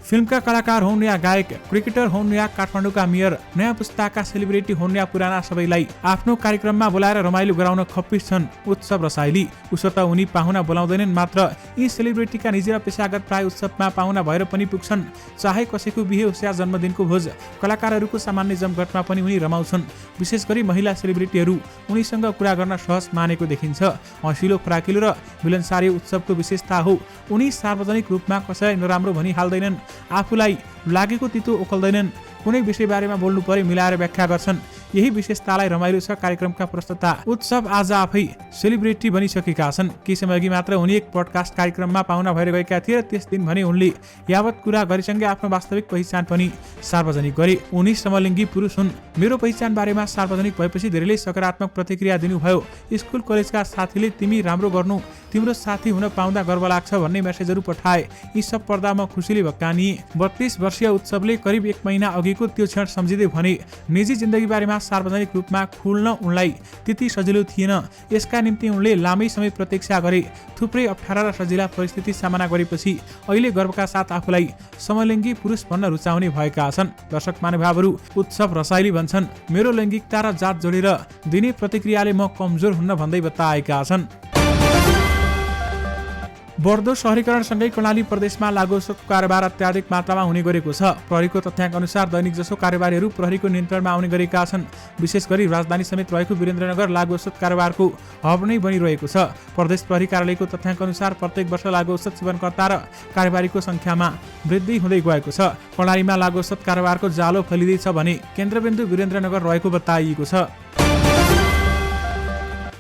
फिल्मका कलाकार हुन् या गायक, क्रिकेटर हुन् या काठमाडौँका मेयर, नयाँ पुस्ताका सेलिब्रिटी हुन् या पुराना, सबैलाई आफ्नो कार्यक्रममा बोलाएर रमाइलो गराउन खप्पिस छन् उत्सव रसाइली। उसो त उनी पाहुना बोलाउँदैनन् मात्र, यी सेलिब्रिटीका निजी र पेशागत प्राय उत्सवमा पाहुना भएर पनि पुग्छन्। चाहे कसैको बिहे होस् या जन्मदिनको भोज, कलाकारहरूको सामान्य जमघटमा पनि उनी रमाउँछन्। विशेष गरी महिला सेलिब्रिटीहरू उनीसँग कुरा गर्न सहज मानेको देखिन्छ। हँसिलो, फराकिलो र मिलनसारी उत्सवको विशेषता हो। उनी सार्वजनिक रूपमा कसैलाई नराम्रो भनी हाल्दैनन्, आफूलाई लागेको तितो ओखल्दैनन्, कुनै विषय बारेमा बोल्नु परे मिलाएर व्याख्या गर्छन्। यही विशेषतालाई रमाइलो छ कार्यक्रमका प्रस्तुता। उत्सव आज आफै सेलिब्रिटी बनिसकेका छन्। केही समयअघि मात्र उनी एक पडकास्ट कार्यक्रममा पाहुना भएर गएका थिए र त्यस दिन भने उनले यावत कुरा गरेसँगै आफ्नो वास्तविक पहिचान पनि सार्वजनिक गरे। उनी समलिङ्गी पुरुष हुन्। मेरो पहिचान बारेमा सार्वजनिक भएपछि धेरैले सकारात्मक प्रतिक्रिया दिनुभयो। स्कुल कलेजका साथीले तिमी राम्रो गर्नु, तिम्रो साथी हुन पाउँदा गर्व लाग्छ भन्ने मेसेजहरू पठाए। यी सब पर्दा म खुसीले भक्कानिए। 32 वर्षीय उत्सवले करिब 1 महिना अघिको त्यो क्षण सम्झिँदै भने निजी जिन्दगी बारेमा सार्वजनिक रूपमा खुल्न उनलाई त्यति सजिलो थिएन। यसका निम्ति उनले लामै समय प्रतीक्षा गरे। थुप्रै अप्ठ्यारा र सजिला परिस्थिति सामना गरेपछि अहिले गर्वका साथ आफूलाई समलैङ्गी पुरुष भन्न रुचाउने भएका छन्। दर्शक महानुभावहरू, उत्सव रसाइली भन्छन्। मेरो लैङ्गिकता र जात जोडेर दिने प्रतिक्रियाले म कमजोर हुन्न भन्दै बताएका छन्। बढ्दो शहरीकरणसँगै कर्णाली प्रदेशमा लागु औषधको कारोबार अत्याधिक मात्रामा हुने गरेको छ। प्रहरीको तथ्याङ्क अनुसार दैनिक जसो कारोबारीहरू प्रहरीको नियन्त्रणमा आउने गरेका छन्। विशेष गरी राजधानी समेत रहेको वीरेन्द्रनगर लागु औषध कारोबारको हब नै बनिरहेको छ। प्रदेश प्रहरी कार्यालयको तथ्याङ्क अनुसार प्रत्येक वर्ष लागु औषध सेवनकर्ता र कारोबारीको संख्यामा वृद्धि हुँदै गएको छ। कर्णालीमा लागु औषध कारोबारको जालो फैलिँदैछ भने केन्द्रबिन्दु वीरेन्द्रनगर रहेको बताइएको छ।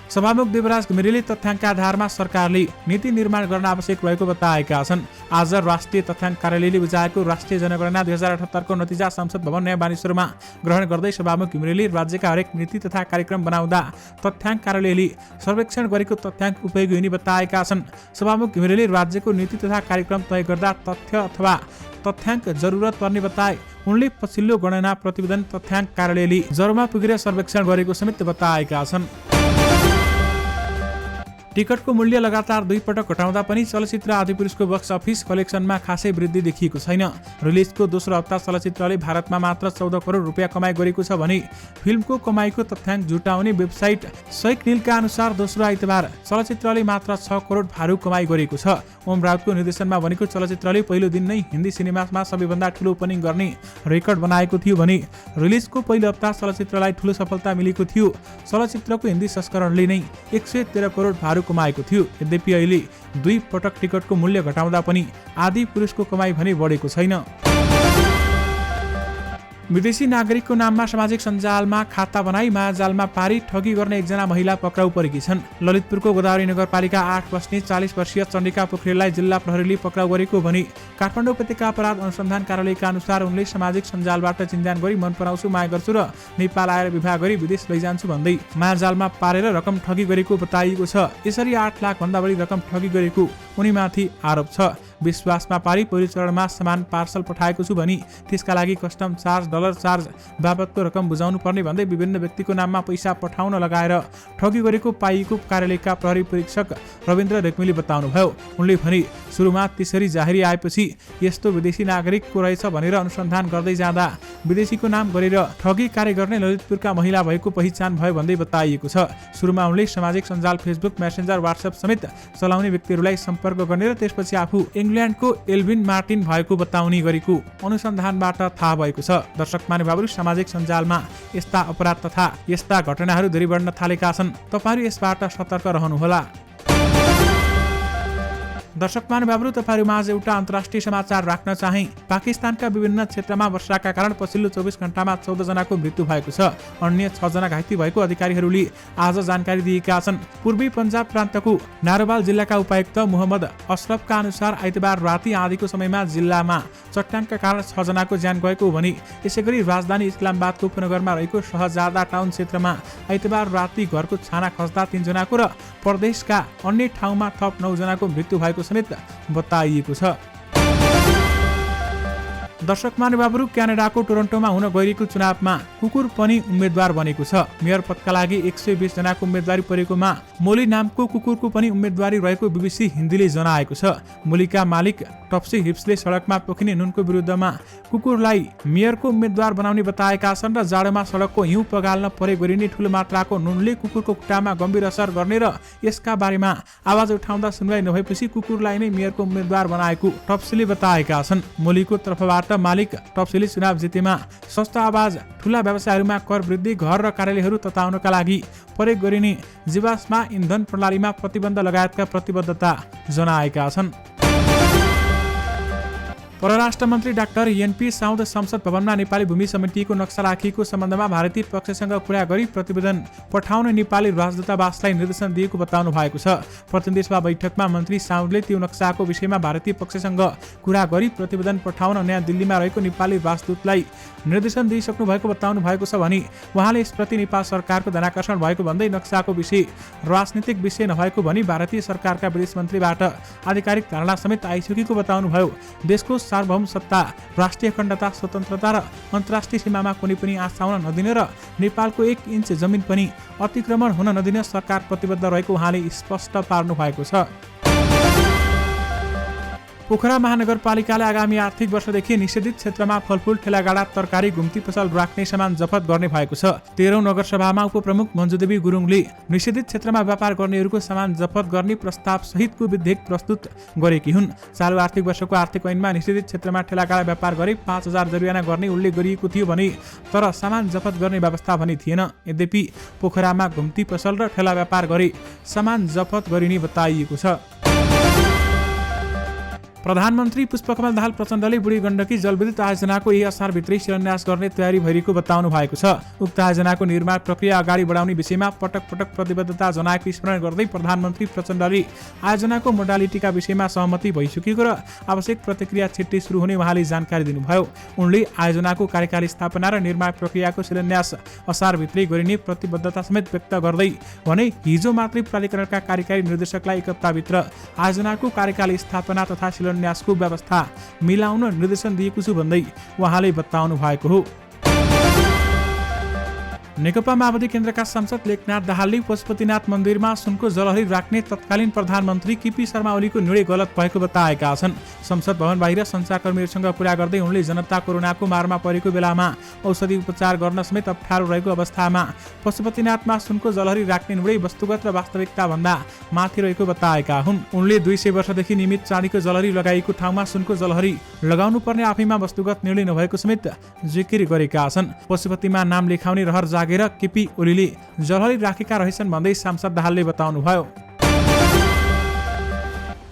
सभामुख देवराज घिमिरेले तथ्याङ्कका आधारमा सरकारले नीति निर्माण गर्न आवश्यक रहेको बताएका छन्। आज राष्ट्रिय तथ्याङ्क कार्यालयले बुझाएको राष्ट्रिय जनगणना 2078 को नतिजा संसद भवन नयाँ बानेश्वरमा ग्रहण गर्दै सभामुख घिमिरेले राज्यका हरेक नीति तथा कार्यक्रम बनाउँदा तथ्याङ्क कार्यालयले सर्वेक्षण गरेको तथ्याङ्क उपयोगी हुने बताएका छन्। सभामुख घिमिरेले राज्यको नीति तथा कार्यक्रम तय गर्दा तथ्य अथवा तथ्याङ्क जरुरत पर्ने बताए। उनले पछिल्लो गणना प्रतिवेदन तथ्याङ्क कार्यालयले जरुमा पुगेर सर्वेक्षण गरेको समेत बताएका छन्। टिकटको मूल्य लगातार 2 पटक घटाउँदा पनि चलचित्र आदिपुरुषको बक्स अफिस कलेक्सनमा खासै वृद्धि देखिएको छैन। रिलिजको दोस्रो हप्ता चलचित्रले भारतमा मात्र 14 करोड रुपियाँ कमाइ गरेको छ भने फिल्मको कमाइको तथ्याङ्क जुटाउने वेबसाइट सैक नीलका अनुसार दोस्रो आइतबार चलचित्रले मात्र 6 करोड भारु कमाइ गरेको छ। ओम राउतको निर्देशनमा बनेको चलचित्रले पहिलो दिन नै हिन्दी सिनेमामा सबैभन्दा ठूलो ओपनिङ गर्ने रेकर्ड बनाएको थियो भने रिलिजको पहिलो हप्ता चलचित्रलाई ठूलो सफलता मिलेको थियो। चलचित्रको हिन्दी संस्करणले नै 113 करोड भारु कमाएको थियो। यद्यपि अहिले 2 पटक टिकटको मूल्य घटाउँदा पनि आदि पुरुषको कमाइ भने बढेको छैन। विदेशी नागरिकको नाममा सामाजिक सञ्जालमा खाता बनाई मायाजालमा पारी ठगी गर्ने एकजना महिला पक्राउ परेकी छन्। ललितपुरको गोदावरी नगरपालिका 8 बस्ने 40 वर्षीय चण्डिका पोखरेललाई जिल्ला प्रहरीले पक्राउ गरेको भनी काठमाडौँ उपत्यका अपराध अनुसन्धान कार्यालयका अनुसार उनले सामाजिक सञ्जालबाट चिन्जान गरी मन पराउँछु, माया गर्छु र नेपाल आएर विवाह गरी विदेश लैजान्छु भन्दै मायाजालमा पारेर रकम ठगी गरेको बताइएको छ। यसरी 8 लाख भन्दा बढी रकम ठगी गरेको उनीमाथि आरोप छ। विश्वासमा पारी पहिलो चरणमा सामान पार्सल पठाएको छु भनी त्यसका लागि कस्टम चार्ज, डलर चार्ज बापतको रकम बुझाउनु पर्ने भन्दै विभिन्न व्यक्तिको नाममा पैसा पठाउन लगाएर ठगी गरेको पाइएको कार्यालयका प्रहरी परीक्षक रविन्द्र रेग्मीले बताउनुभयो। उनले भने सुरुमा त्यसरी जाहेरी आएपछि यस्तो विदेशी नागरिकको रहेछ भनेर अनुसन्धान गर्दै जाँदा विदेशीको नाम गरेर ठगी कार्य गर्ने ललितपुरका महिला भएको पहिचान भयो भन्दै बताइएको छ। सुरुमा उनले सामाजिक सञ्जाल फेसबुक, मेसेन्जर, व्हाट्सएप समेत चलाउने व्यक्तिहरूलाई सम्पर्क गर्ने र त्यसपछि आफू इङ्ल्यान्डको एल्भिन मार्टिन भएको बताउने गरेको अनुसन्धानबाट थाहा भएको छ। दर्शक महानुभावहरू, सामाजिक सञ्जालमा यस्ता अपराध तथा यस्ता घटनाहरू धेरै बढ्न थालेका छन्। तपाईहरू यसबाट सतर्क रहनुहोला। दर्शक महानुभावहरू, तपाईहरूमाझ एउटा अन्तर्राष्ट्रिय समाचार राख्न चाहे। पाकिस्तानका विभिन्न क्षेत्रमा वर्षाका कारण पछिल्लो 24 घण्टामा 14 जनाको मृत्यु भएको छ। अन्य 6 जना घाइते भएको अधिकारीहरूले आज जानकारी दिएका छन्। पूर्वी पन्जाब प्रान्तको नारोवाल जिल्लाका उपायुक्त मोहम्मद अशरफका अनुसार आइतबार राति आँधीको समयमा जिल्लामा चट्टानका कारण 6 जनाको ज्यान गएको भने यसैगरी राजधानी इस्लामाबादको उपनगरमा रहेको शहजादा टाउन क्षेत्रमा आइतबार राति घरको छाना खस्दा 3 जनाको र प्रदेशका अन्य ठाउँमा थप 9 जनाको मृत्यु भएको समेत बताइएको छ। दर्शक महानुभावहरू, क्यानाडाको टोरन्टोमा हुन गइरहेको चुनावमा कुकुर पनि उम्मेद्वार बनेको छ। मेयर पदका लागि 120 जनाको उम्मेदवारी परेकोमा मोली नामको कुकुरको पनि उम्मेदवारी रहेको बीबीसी हिन्दीले जनाएको छ। मोलीका मालिक टप्सी हिप्सले सडकमा पोखिने नुनको विरुद्धमा कुकुरलाई मेयरको उम्मेदवार बनाउने बताएका छन् र जाडोमा सडकको हिउँ पगाल्न परे गरिने ठूलो मात्राको नुनले कुकुरको खुट्टामा गम्भीर असर गर्ने र यसका बारेमा आवाज उठाउँदा सुनवाई नभएपछि कुकुरलाई नै मेयरको उम्मेदवार बनाएको टप्सीले बताएका छन्। मोलीको तर्फबाट मालिक टप्सीले चुनाव जितेमा सस्ता आवाज, ठूला व्यवसायहरूमा कर वृद्धि, घर र कार्यालयहरू तताउनका लागि प्रयोग गरिने जीवाश्म इन्धन प्रणालीमा प्रतिबन्ध लगायतका प्रतिबद्धता जनाएका छन्। परराष्ट्र मन्त्री डाक्टर एनपी साउद संसद भवनमा नेपाली भूमि समितिको नक्सा राखिएको सम्बन्धमा भारतीय पक्षसँग कुरा गरी प्रतिवेदन पठाउन नेपाली राजदूतावासलाई निर्देशन दिएको बताउनु भएको छ। प्रतिनिधि सभा बैठकमा मन्त्री साउदले त्यो नक्साको विषयमा भारतीय पक्षसँग कुरा गरी प्रतिवेदन पठाउन नयाँ दिल्लीमा रहेको नेपाली राजदूतलाई निर्देशन दिइसक्नु भएको बताउनु भएको छ भने उहाँले यसप्रति नेपाल सरकारको ध्यानाकर्षण भएको भन्दै नक्साको विषय राजनीतिक विषय नभएको भनी भारतीय सरकारका विदेश मन्त्रीबाट आधिकारिक धारणा समेत आइसकेको बताउनुभयो। देशको सार्वभौम सत्ता, राष्ट्रिय अखण्डता, स्वतन्त्रता र अन्तर्राष्ट्रिय सीमामा कुनै पनि आँच आउन नदिने र नेपालको 1 इन्च जमिन पनि अतिक्रमण हुन नदिने सरकार प्रतिबद्ध रहेको उहाँले स्पष्ट पार्नु भएको छ। पोखरा महानगरपालिकाले आगामी आर्थिक वर्षदेखि निषेधित क्षेत्रमा फलफुल, ठेलागाडा, तरकारी, घुम्ती पसल राख्ने सामान जफत गर्ने भएको छ। 13औं नगरसभामा उपप्रमुख मञ्जुदेवी गुरुङले निषेधित क्षेत्रमा व्यापार गर्नेहरूको सामान जफत गर्ने प्रस्ताव सहितको विधेयक प्रस्तुत गरेकी हुन्। चालु आर्थिक वर्षको आर्थिक ऐनमा निषेधित क्षेत्रमा ठेलागाडा व्यापार गरे 5,000 जरिवाना गर्ने उल्लेख गरिएको थियो भने तर सामान जफत गर्ने व्यवस्था भने थिएन। यद्यपि पोखरामा घुम्ती पसल र ठेला व्यापार गरे सामान जफत गरिने बताइएको छ। प्रधानमन्त्री पुष्पकमल दाहाल प्रचण्डले बुढी गण्डकी जलविद्युत आयोजनाको यही असारभित्रै शिलान्यास गर्ने तयारी भइरहेको बताउनु भएको छ। उक्त आयोजनाको निर्माण प्रक्रिया अगाडि बढाउने विषयमा पटक पटक प्रतिबद्धता जनाएको स्मरण गर्दै प्रधानमन्त्री प्रचण्डले आयोजनाको मोडालिटीका विषयमा सहमति भइसकेको र आवश्यक प्रतिक्रिया छिट्टै सुरु हुने उहाँले जानकारी दिनुभयो। उनले आयोजनाको कार्यकाल स्थापना र निर्माण प्रक्रियाको शिलान्यास असारभित्रै गरिने प्रतिबद्धता समेत व्यक्त गर्दै भने हिजो मात्रै प्राधिकरणका कार्यकारी निर्देशकलाई 1 हप्ताभित्र आयोजनाको कार्यकाल स्थापना तथा न्यासको व्यवस्था मिलाउन निर्देशन दिएको छु भन्दै उहाँले बताउनु भएको हो। नेकपा माओवादी केन्द्रका सांसद लेखनाथ दाहालले पशुपतिनाथ मन्दिरमा सुनको जलहरी राख्ने तत्कालीन प्रधानमन्त्री केपी शर्मा ओलीको निर्णय गलत भएको बताएका छन्। संसद भवन बाहिर सञ्चारकर्मीहरूसँग कुरा गर्दै उनले जनता कोरोनाको मारमा परेको बेलामा औषधि उपचार गर्न समेत अप्ठ्यारो रहेको अवस्थामा पशुपतिनाथमा सुनको जलहरी राख्ने निर्णय वस्तुगत र वास्तविकता भन्दा माथि रहेको बताएका हुन्। उनले 200 वर्षदेखि नियमित चाँदीको जलहरी लगाइएको ठाउँमा सुनको जलहरी लगाउनु पर्ने आफैमा वस्तुगत निर्णय नभएको समेत जिकिर गरेका छन्। पशुपतिमा नाम लेखाउने रहर जागेर केपी ओलीले जलहरी राखेका रहेछन् भन्दै सांसद दाहालले बताउनुभयो।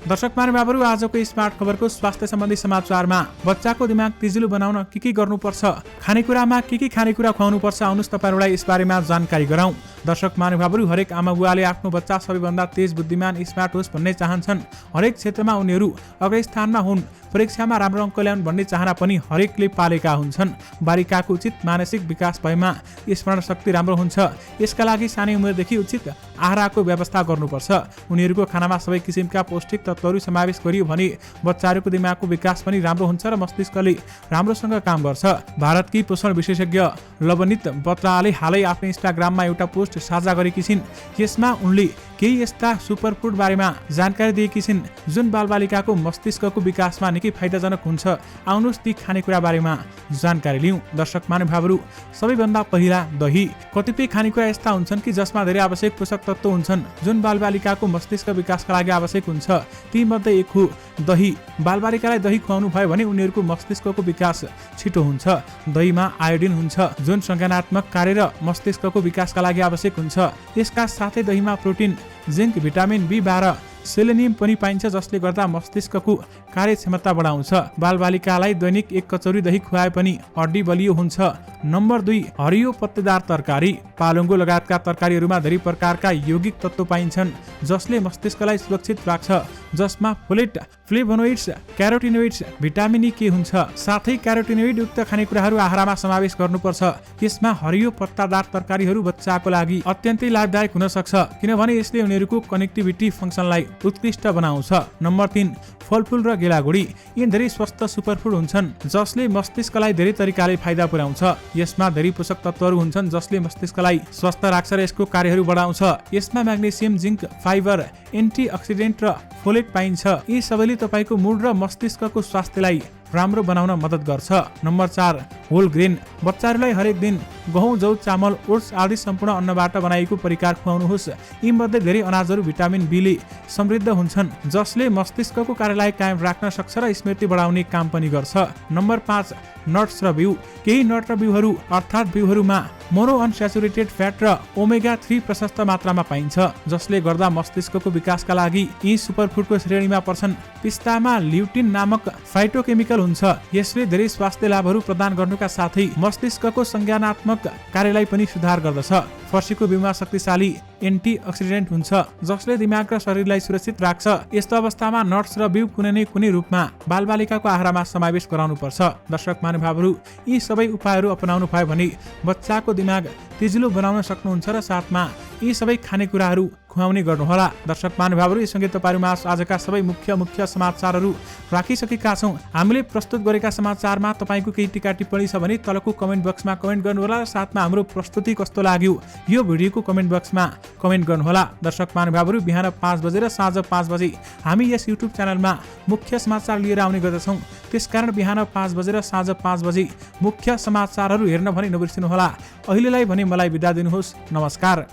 दर्शक महानुभावहरू, आजको स्मार्ट खबरको स्वास्थ्य सम्बन्धी समाचारमा बच्चाको दिमाग तेजिलो बनाउन के गर्नुपर्छ, खानेकुरामा के खानेकुरा खुवाउनुपर्छ, आउनुहोस् तपाईहरुलाई यसबारेमा जानकारी गराउँ। दर्शक महानुभावहरू, हरेक आमा बुवाले आफ्नो बच्चा सबैभन्दा तेज, बुद्धिमान, स्मार्ट होस् भन्ने चाहन्छन्। हरेक क्षेत्रमा उनीहरू अग्रस्थानमा हुन्, परीक्षामा राम्रो अङ्क ल्याउन् भन्ने चाहना पनि हरेकले पालेका हुन्छन्। बालिकाको उचित मानसिक विकास भएमा स्मरण शक्ति राम्रो हुन्छ। यसका लागि सानै उमेरदेखि उचित आहारको व्यवस्था गर्नुपर्छ। उनीहरूको खानामा सबै किसिमका पौष्टिक तत्त्वहरू समावेश गरियो भने बच्चाहरूको दिमागको विकास पनि राम्रो हुन्छ र मस्तिष्कले राम्रोसँग काम गर्छ। भारतकी पोषण विशेषज्ञ लवनित बत्राले हालै आफ्नो इन्स्टाग्राममा एउटा पोस्ट साझा गरेकी छिन्। यसमा उनले केही यस्ता सुपरफुड बारेमा जानकारी दिएकी छिन् जुन बालबालिकाको मस्तिष्कको विकासमा निकै फाइदाजनक हुन्छ। आउनुहोस् ती खानेकुरा बारेमा जानकारी लिउँ। दर्शक महानुभावहरू, सबैभन्दा पहिला दही। कतिपय खानेकुरा यस्ता हुन्छन् कि जसमा धेरै आवश्यक पोषक तत्त्व हुन्छन् जुन बालबालिकाको मस्तिष्क विकासका लागि आवश्यक हुन्छ। ती मध्ये एक हो दही। बालबालिकालाई दही खुवाउनु भयो भने उनीहरूको मस्तिष्कको विकास छिटो हुन्छ। दहीमा आयोडिन हुन्छ जुन संज्ञानात्मक कार्य र मस्तिष्कको विकासका लागि आवश्यक हुन्छ। यसका साथै दहीमा protein, zinc, vitamin B12, selenium पनि पाइन्छ जसले गर्दा मस्तिष्कको कार्यक्षमता बढाउँछ। बालबालिकालाई दैनिक 1 कचौरी दही खुवाए पनि हड्डी बलियो हुन्छ। नम्बर 2, हरियो पत्तेदार तरकारी। पालुङ्गो लगायतका तरकारीहरूमा धेरै प्रकारका यौगिक तत्त्व पाइन्छन् जसले मस्तिष्कलाई सुरक्षित राख्छ, जसमा फोलेट, फ्लेभोनोइड्स, क्यारोटिनोइड्स, भिटामिन E के हुन्छ। साथै क्यारोटिनोइड युक्त खानेकुराहरू आहारमा समावेश गर्नुपर्छ। यसमा हरियो पत्तादार तरकारीहरू बच्चाको लागि अत्यन्तै लाभदायक हुन सक्छ किनभने यसले उनीहरूको कनेक्टिभिटी फङ्सनलाई उत्कृष्ट बनाउँछ। नम्बर 3, फलफुल र गेलागुडी। यी धेरै स्वस्थ सुपरफुड हुन्छन् जसले मस्तिष्कलाई धेरै तरिकाले फाइदा पुर्याउँछ। यसमा धेरै पोषक तत्त्वहरू हुन्छन् जसले मस्तिष्कलाई स्वस्थ राख्छ र यसको कार्यहरू बढाउँछ। यसमा म्याग्नेसियम, जिंक, फाइबर, एन्टिअक्सिडेन्ट र फोलेट पाइन्छ। यी सबैले तपाईको मुड र मस्तिष्कको स्वास्थ्यलाई राम्रो बनाउन मद्दत गर्छ। Number 4, whole grain. बच्चाहरूलाई हरेक दिन गहुँ, जौ, चामल, ओट्स आदि सम्पूर्ण अन्नबाट बनाइएको परिकार खुवाउनुहोस्। यी मध्ये धेरै अनाजहरू भिटामिन B ले समृद्ध हुन्छन् जसले मस्तिष्कको कार्यलाई कायम राख्न सक्छ र स्मृति बढाउने काम पनि गर्छ। नम्बर 5, नट्स र बिउ। केही नट र बिउहरू अर्थात् बिउहरूमा मोनो अनस्याचुरेटेड फ्याट र ओमेगा 3 प्रशस्त मात्रामा पाइन्छ जसले गर्दा मस्तिष्कको विकासका लागि यी सुपरफुडको श्रेणीमा पर्छन्। पिस्तामा ल्युटिन नामक फाइटोकेमिकल हुन्छ। यसले धेरै स्वास्थ्य लाभहरू प्रदान गर्नुका साथै मस्तिष्कको संज्ञानात्मक कार्यलाई पनि सुधार गर्दछ। फर्सीको बिउमा शक्तिशाली एन्टिअक्सिडेन्ट हुन्छ जसले दिमाग र शरीरलाई सुरक्षित राख्छ। यस्तो अवस्थामा नट्स र बिउ कुनै न कुनै रूपमा बालबालिकाको आहारमा समावेश गराउनुपर्छ। दर्शक महानुभावहरू, यी सबै उपायहरू अपनाउनु भयो भने बच्चाको दिमाग तेजिलो बनाउन सक्नुहुन्छ र साथमा यी सबै खानेकुराहरू खुवाउने गर्नुहोला। दर्शक महानुभावहरू, यससँगै तपाईँहरूमा आजका सबै मुख्य समाचारहरू राखिसकेका छौँ। हामीले प्रस्तुत गरेका समाचारमा तपाईँको केही टिका टिप्पणी छ भने तलको कमेन्ट बक्समा कमेन्ट गर्नुहोला र साथमा हाम्रो प्रस्तुति कस्तो लाग्यो यो भिडियोको कमेन्ट बक्समा कमेन्ट गर्नुहोला। दर्शक महानुभावहरू, बिहान 5 बजे र साँझ 5 बजे हामी यस युट्युब च्यानलमा मुख्य समाचार लिएर आउने गर्दछौँ। त्यसकारण बिहान 5 बजे र साँझ 5 बजे मुख्य समाचारहरू हेर्न भने नबिर्सिनुहोला। अहिलेलाई भने मलाई बिदा दिनुहोस्। नमस्कार।